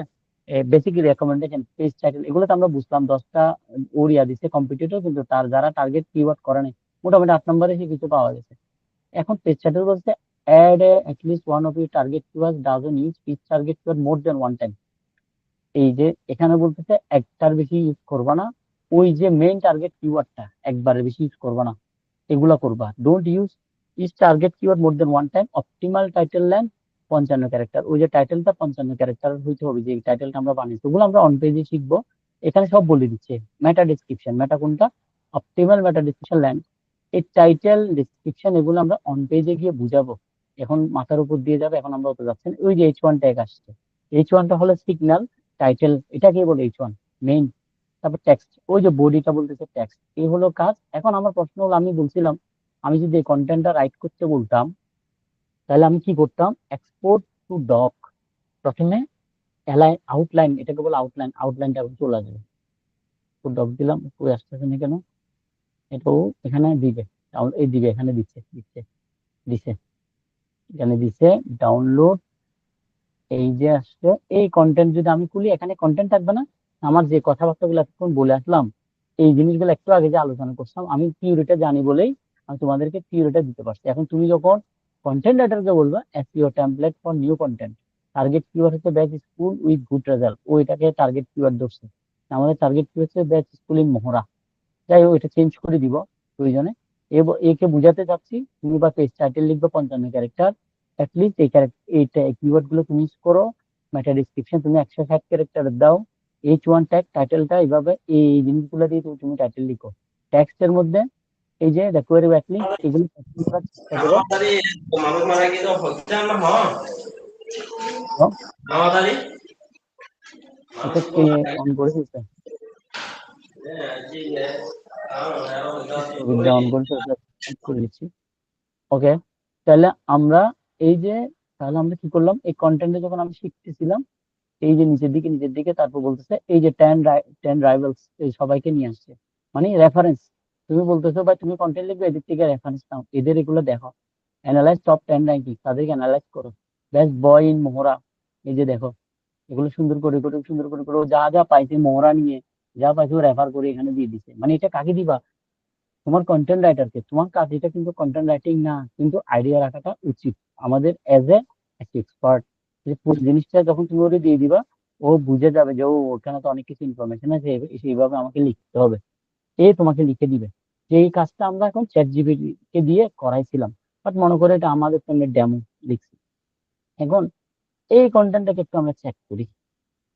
বেসিক রেকমেন্ডেশন, পেজ টাইটেল, এগুলো তো আমরা বুঝলাম, 10টা ওরিয়া দিচ্ছে কম্পিটিটর, কিন্তু তার যারা টার্গেট কিওয়ার্ড করে নাই, মোটামুটি 8 নম্বরে সে কিছু পাওয়া গেছে। এখন পেজ টাইটেল বলছে add at least one of your target keywords doesn't use each target keyword more than one time। এই যে এখানে বলতেছে একটার বেশি ইউজ করবা না, ওই যে মেইন টার্গেট কিওয়ার্ডটা একবারের বেশি ইউজ করবা না, এগুলা করবা। Don't use each target keyword more than one time. Optimal title length 55 character, ওই যে টাইটেলটা 55 ক্যারেক্টার হইতে হবে, যে টাইটেলটা আমরা বানিয়েছি, ওগুলো আমরা অন পেজে শিখবো। এখানে সব বলে দিচ্ছে। মেটা ডিসক্রিপশন, মেটা কোনটা, অপটিমাল মেটা ডিসক্রিপশন লেন্থ, এই টাইটেল ডিসক্রিপশন এগুলো আমরা অন পেজে গিয়ে বুঝাবো। এখন মাথার উপর দিয়ে যাবে, এখন আমরা হতে যাচ্ছেন, ওই যে H1 ট্যাগ আসছে, H1টা হলো সিগন্যাল, টাইটেল এটাকে বলে H1 মেইন। তারপর টেক্সট, ওই যে বডিটা বলতেছে টেক্সট, এই হলো কাজ। এখন আমার প্রশ্ন হলো, আমি বলছিলাম আমি যদি এই কন্টেন্টটা রাইট করতে বলতাম, তাহলে আমি কি করতাম, এক্সপোর্ট টু ডক, প্রথমে অ্যালাইন আউটলাইন, এটাকে বলে আউটলাইন, আউটলাইনটা এখন চলে আসবে, তো ডক দিলাম, কই আসতেছে না কেন, এটাও এখানে দিবে, এই দিবে, এখানে দিচ্ছে দিচ্ছে দিছে, এখানে দিছে ডাউনলোড, এই যে আসছে। এই কন্টেন্ট যদি আমি খুলি, এখানে কন্টেন্ট থাকবে না, আমার যে কথাবার্তাগুলো এতক্ষণ বলে আসলাম, এই জিনিসগুলো একটু আগে যে আলোচনা করছিলাম, আমি থিওরিটা জানি বলেই আমি তোমাদেরকে থিওরিটা দিতে পারছি। এখন তুমি যখন কন্টেন্ট রাইটারকে বলবা SEO template for new content, target keyword হচ্ছে batch school with good result, ওইটাকে টার্গেট কিওয়ার্ড ধরছে। আমাদের টার্গেট কি হচ্ছে ব্যাচ স্কুল ইন মহড়া। যাই হোক, এটা চেঞ্জ করে দিব প্রয়োজনে। একে বুঝাতে চাচ্ছি, তুমি বা পেজ টাইটেল লিখবে 55 ক্যারেক্টার, অ্যাটলিস্ট এইটা কিওয়ার্ড গুলো তুমি ইউজ করো। মেটা ডিসক্রিপশন তুমি 160 ক্যারেক্টার দাও। H1 ট্যাগ টাইটেলটা এইভাবে এই জিনিসগুলো দিয়ে তুমি টাইটেল লিখো। টেক্সটের মধ্যে এই যে দ্য কোয়েরি ব্যাকলিংক, এগুলো copy করার চেষ্টা করো। এবং এটা কে অন করে দিচ্ছে? বিদ্যা অন করে করে দিচ্ছি। ওকে, তাহলে আমরা এই যে তাহলে আমরা কি করলাম, এই কন্টেন্টে যখন আমি শিখতেছিলাম, এই যে নিচের দিকে তারপর বলতেছে এই যে 10 রাইভালস, এই সবাইকে নিয়ে আসছে, মানে রেফারেন্স। তুমি বলতেছো ভাই তুমি কন্টেন্ট লিখবে, এদের থেকে রেফারেন্স নাও, এদের এগুলো দেখো, অ্যানালাইজ টপ 10 র্যাঙ্কিং, তাদেরকে অ্যানালাইজ করো। বেস্ট বয় ইন মোহরা, এই যে দেখো, এগুলো সুন্দর করে ও যা যা পাইছে মোহরা নিয়ে, যা পাইছে রেফার করে এখানে দিয়ে দিছে। মানে এটা কাকে দিবা? তোমার কন্টেন্ট রাইটারকে। তোমার কাজ এটা কিন্তু কন্টেন্ট রাইটিং না, কিন্তু আইডিয়া রাখাটা উচিত আমাদের এজ এ এক্সপার্ট। পুরো জিনিসটা যখন তুমি ওরে দিয়ে দিবা, ও বুঝে যাবে যে ও ওখানে তো অনেক কিছু ইনফরমেশন আছে, সেইভাবে আমাকে লিখতে হবে। এ তোমাকে লিখে দিবে। যে এই কাজটা আমরা এখন চ্যাট জিপিটি কে দিয়ে করাইছিলাম, বাট মনে করে এটা আমাদের সঙ্গে ডেমো লিখছি। এখন এই কন্টেন্টটাকে একটু আমরা চেক করি,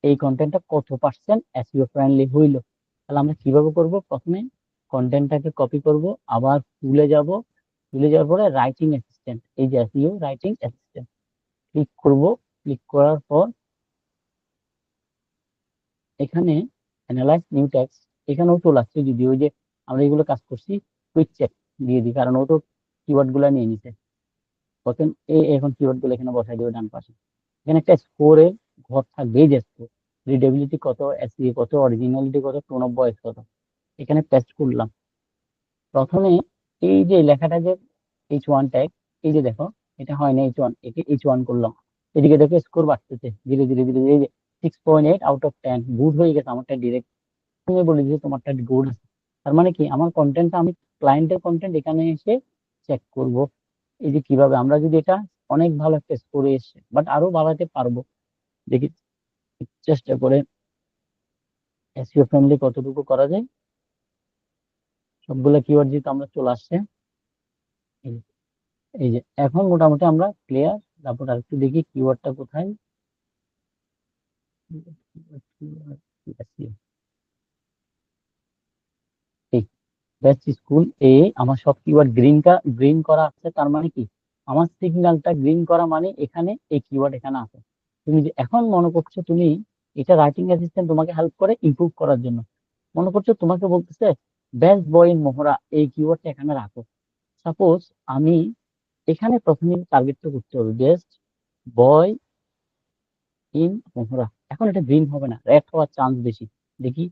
এই কন্টেন্টটা কত পার্সেন্ট এসইও ফ্রেন্ডলি হইলো। তাহলে আমরা কিভাবে করব? প্রথমে কন্টেন্টটাকে কপি করব, আবার তুলে যাওয়ার পরে রাইটিং অ্যাসিস্ট্যান্ট, এই যে এসইও রাইটিং অ্যাসিস্ট্যান্ট ক্লিক করব। ক্লিক করার পর এখানে অ্যানালাইজ নিউ টেক্সট, এখানেও চলে আসছে। যদি ওই যে আমরা এগুলো কাজ করছি, কুইক চেক দিয়ে দিই, কারণ ও তো কিওয়ার্ড গুলা নিয়ে নিছে। প্রথম এখন কিওয়ার্ড গুলো এখানে বসাই দেবো ডান পাশে। এখানে একটা স্কোরের ঘর থাকবে, এই যে স্কোর, রিডেবিলিটি কত, এসইও কত, অরিজিনালিটি কত, টোন অফ ভয়েস কত, এখানে পেস্ট করলাম। প্রথমে এই যে লেখাটা যে H1 ট্যাগ, এই যে দেখো, এটা হয় না H1, একে H1 করলাম। এদিকে দেখো স্কোর বাড়তেছে ধীরে ধীরে, এই যে 6.8 আউট অফ 10, গুড হয়ে গেছে আমারটা ডিরেক্ট। তুমি বলে দিয়েছো তোমারটা গুড আছে। তার মানে কি, আমার কন্টেন্টটা আমি ক্লায়েন্টের কন্টেন্ট এখানে এসে চেক করব। এই যে কিভাবে আমরা যদি এটা অনেক ভালো একটা স্কোরে এসে, বাট আরো বাড়াতে পারবো, দেখি চেষ্টা করে এসইও ফ্রেন্ডলি কতটুকু করা যায়। সবগুলা কিওয়ার্ড যেহেতু আমরা চলে আসছে, এই এই যে এখন মোটামুটি আমরা ক্লিয়ার। তারপর আর একটু দেখি কিওয়ার্ডটা কোথায়। বেস্ট স্কুল এ, আমার সব কিওয়ার্ড গ্রিন করা আছে। তার মানে কি, আমার সিগন্যালটা গ্রিন করা মানে এখানে এই কিওয়ার্ড এখানে আছে। তুমি যে এখন মনে করছো তুমি এটা রাইটিং অ্যাসিস্ট্যান্ট তোমাকে হেল্প করে ইমপ্রুভ করার জন্য, মনে করছো তোমাকে বলতেছে বেস্ট বয় ইন মোহরা, এই কিওয়ার্ডটা এখানে রাখো। সাপোজ আমি এখানে প্রথমে টার্গেটটা করতে হবে বেস্ট বয় ইন মোহরা। এখন এটা গ্রিন হবে না, রেড হওয়ার চান্স বেশি। দেখি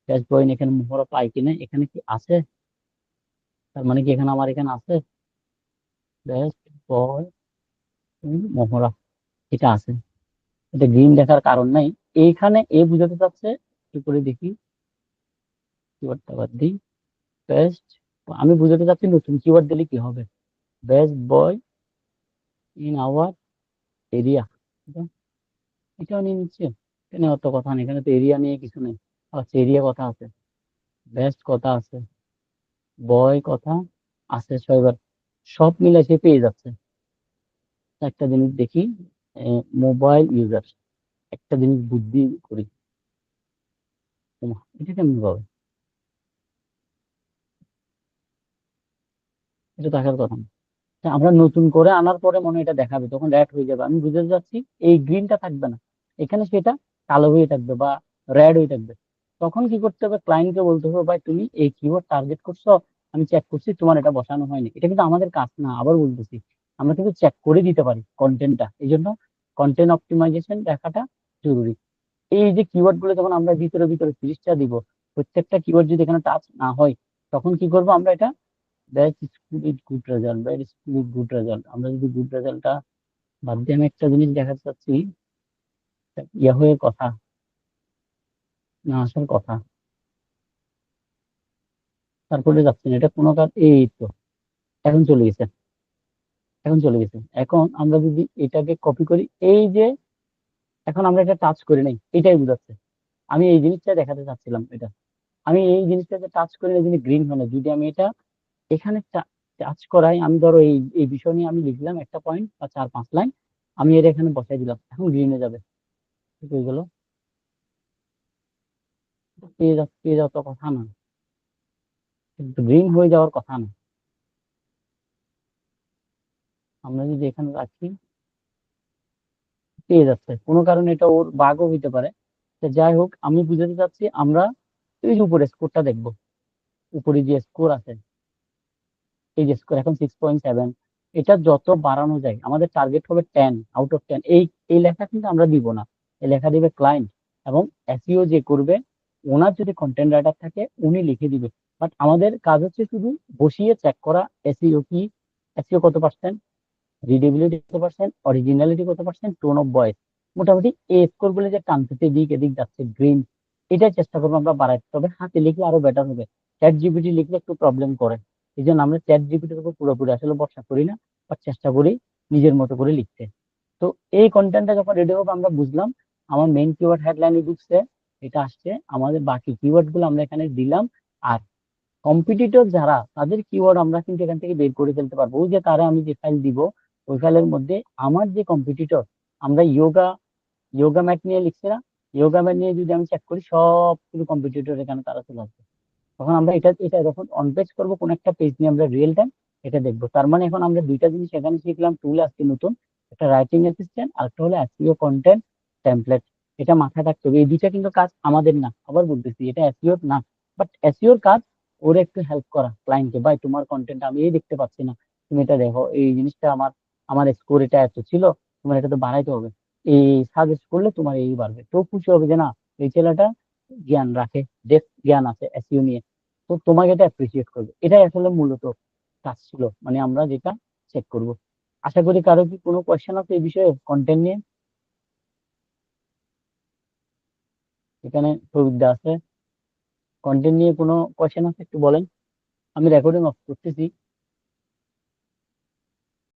বেস্ট বয় ইন এখানে মোহরা পাই কিনা, এখানে কি আছে? তার মানে কি এখানে আমার এখানে আছে বেস্ট বয় ইন মোহরা, এটা আছে। এটা গ্রিন দেখার কারণ নাই। এইখানে এ বুঝাতে চাচ্ছে, কি করে দেখি কিওয়ার্ডটা বাদ দিই, বেস্ট, আমি বুঝাতে চাচ্ছি নতুন কিওয়ার্ড দিলে কি হবে, best boy in our area. এটাও নিয়ে নিচ্ছে, এখানে অত কথা নেই, এখানে তো এরিয়া নিয়ে কিছু নেই। আচ্ছা, এরিয়া কথা আছে, বেস্ট কথা আছে, বয় কথা আছে, 6বার সব মিলে সে পেয়ে যাচ্ছে। একটা জিনিস দেখি, মোবাইল ইউজার, একটা জিনিস বুদ্ধি করি, এটা কেমন ভাবে, এটা দেখার কথা না। তা আমরা নতুন করে আনার পরে মনে হয় এটা দেখাবে, তখন রেড হয়ে যাবে, আমি বুঝতে যাচ্ছি এই গ্রিনটা থাকবে না, এখানে সেটা কালো হয়ে থাকবে বা রেড হয়ে থাকবে। তখন কি করতে হবে, ক্লায়েন্টকে বলতে হবে ভাই তুমি এই কিওয়ার্ড টার্গেট করছো, আমি চেক করছি তোমার এটা বসানো হয়নি। এটা কিন্তু আমাদের কাজ না, আবার বলতেছি, আমরা কিন্তু চেক করে দিতে পারি কন্টেন্টটা। এই জন্য কন্টেন্ট অপটিমাইজেশন দেখাটা জরুরি। এই যে কিওয়ার্ড গুলো যখন আমরা ভিতরে ভিতরে 30টা দিব, প্রত্যেকটা কিওয়ার্ড যদি এখানে টাচ না হয়, তখন কি করবো আমরা, এটা batch school with good result, batch school with good result, আমরা যদি গুড রেজাল্টটা বাদ দিয়ে আমি একটা জিনিস দেখাতে চাচ্ছি, ইয়া হয়ে কথা না আসার কথা, তারপরে যাচ্ছে না, এটা কোনো কাজ, এই তো এখন চলে গেছে, এখন আমরা যদি এটাকে কপি করি, এই যে এখন আমরা এটা টাচ করি নাই, এটাই বোঝাচ্ছে। আমি এই জিনিসটা দেখাতে চাচ্ছিলাম, এটা আমি এই জিনিসটাকে টাচ করি না, যিনি গ্রিন হলো, যদি আমি এটা এখানে টাচ করাই, আমি ধরো এই এই বিষয় নিয়ে আমি লিখলাম একটা পয়েন্ট বা 4-5 লাইন, আমি এটা এখানে বসাই দিলাম, এখন গ্রিনে যাবে, ঠিক হয়ে গেল। পেয়ে যাওয়ার তো কথা না, কিন্তু গ্রিন হয়ে যাওয়ার কথা না। আমরা যদি এখানে রাখি, পেয়ে যাচ্ছে, কোনো কারণে এটা ওর বাগও হইতে পারে। তো যাই হোক, আমি বুঝাতে চাচ্ছি, আমরা এই যে উপরে স্কোরটা দেখবো, উপরে যে স্কোর আছে, এই যে স্কোর এখন 6.7, এটা যত বাড়ানো যায়, আমাদের টার্গেট হবে 10 আউট অফ 10। এই এই লেখা কিন্তু আমরা দিব না, এই লেখা দিবে ক্লায়েন্ট, এবং এসইও যে করবে, ওনার যদি কন্টেন্ট রাইটার থাকে উনি লিখে দিবে। বাট আমাদের কাজ হচ্ছে শুধু বসিয়ে চেক করা, এসইও কি, এসইও কত পার্সেন্ট, রিডেবিলিটি কত পার্সেন্ট, অরিজিনালিটি কত পার্সেন্ট, টোন অফ ভয়েস, মোটামুটি এই স্কোর গুলো যে টানতেছে এদিক এদিক যাচ্ছে গ্রিন, এটাই চেষ্টা করবো আমরা বাড়াইতে। তবে হাতে লিখলে আরো বেটার হবে, চ্যাট জিপিটি লিখলে একটু প্রবলেম করে, এই জন্য আমরা চ্যাট জিপিটির উপর পুরোপুরি আসলে ভরসা করি না, বাট চেষ্টা করি নিজের মতো করে লিখতে। তো এই কন্টেন্টটা যখন রেডি হবে, আমরা বুঝলাম আমার মেইন কিওয়ার্ড হেডলাইনে ঢুকছে, এটা আসছে, আমাদের বাকি কিওয়ার্ড গুলো আমরা এখানে দিলাম। আর কম্পিটিটর যারা, তাদের কিওয়ার্ড আমরা কিন্তু এখান থেকে বের করে ফেলতে পারবো। ওই যে তারা আমি যে ফাইল দিব, ওই ফাইলের মধ্যে আমার যে কম্পিটিটর, আমরা ইয়োগা ইয়োগা ম্যাট নিয়ে লিখছি না, ইয়োগা ম্যাট নিয়ে যদি আমি চেক করি, সব কিছু কম্পিটিটর এখানে তারা চলে আসবে। তখন আমরা এটা এটা যখন অন পেজ করবো, কোন একটা পেজ নিয়ে আমরা রিয়েল টাইম এটা দেখবো। তার মানে এখন আমরা দুইটা জিনিস এখানে শিখলাম, টুল আজকে নতুন, একটা রাইটিং অ্যাসিস্ট্যান্ট, আর একটা হলো এসইও কন্টেন্ট টেমপ্লেট। এটা মাথায় রাখতে হবে, এই দুইটা কিন্তু কাজ আমাদের না, আবার বলতেছি এটা এসইওর না, বাট এসইওর কাজ ওর একটু হেল্প করা ক্লায়েন্টকে, ভাই তোমার কন্টেন্ট আমি এই দেখতে পাচ্ছি না, তুমি এটা দেখো, এই জিনিসটা আমার আমার স্কোর এটা এত ছিল, তোমার এটা তো বাড়াইতে হবে, এই সাজেস্ট করলে তোমার এই বাড়বে। তো খুশি হবে যে না, এই ছেলেটা জ্ঞান রাখে, ডেপথ জ্ঞান আছে এসইও নিয়ে, তো তোমাকে এটা অ্যাপ্রিসিয়েট করবে। এটাই আসলে মূলত কাজ ছিল, মানে আমরা যেটা চেক করব। আশা করি কারো কি কোনো কোয়েশ্চেন আছে এই বিষয়ে, কন্টেন্ট নিয়ে? এখানে প্রবীরদা আছে, কন্টেন্ট নিয়ে কোনো কোয়েশ্চেন আছে একটু বলেন, আমি রেকর্ডিং অফ করতেছি।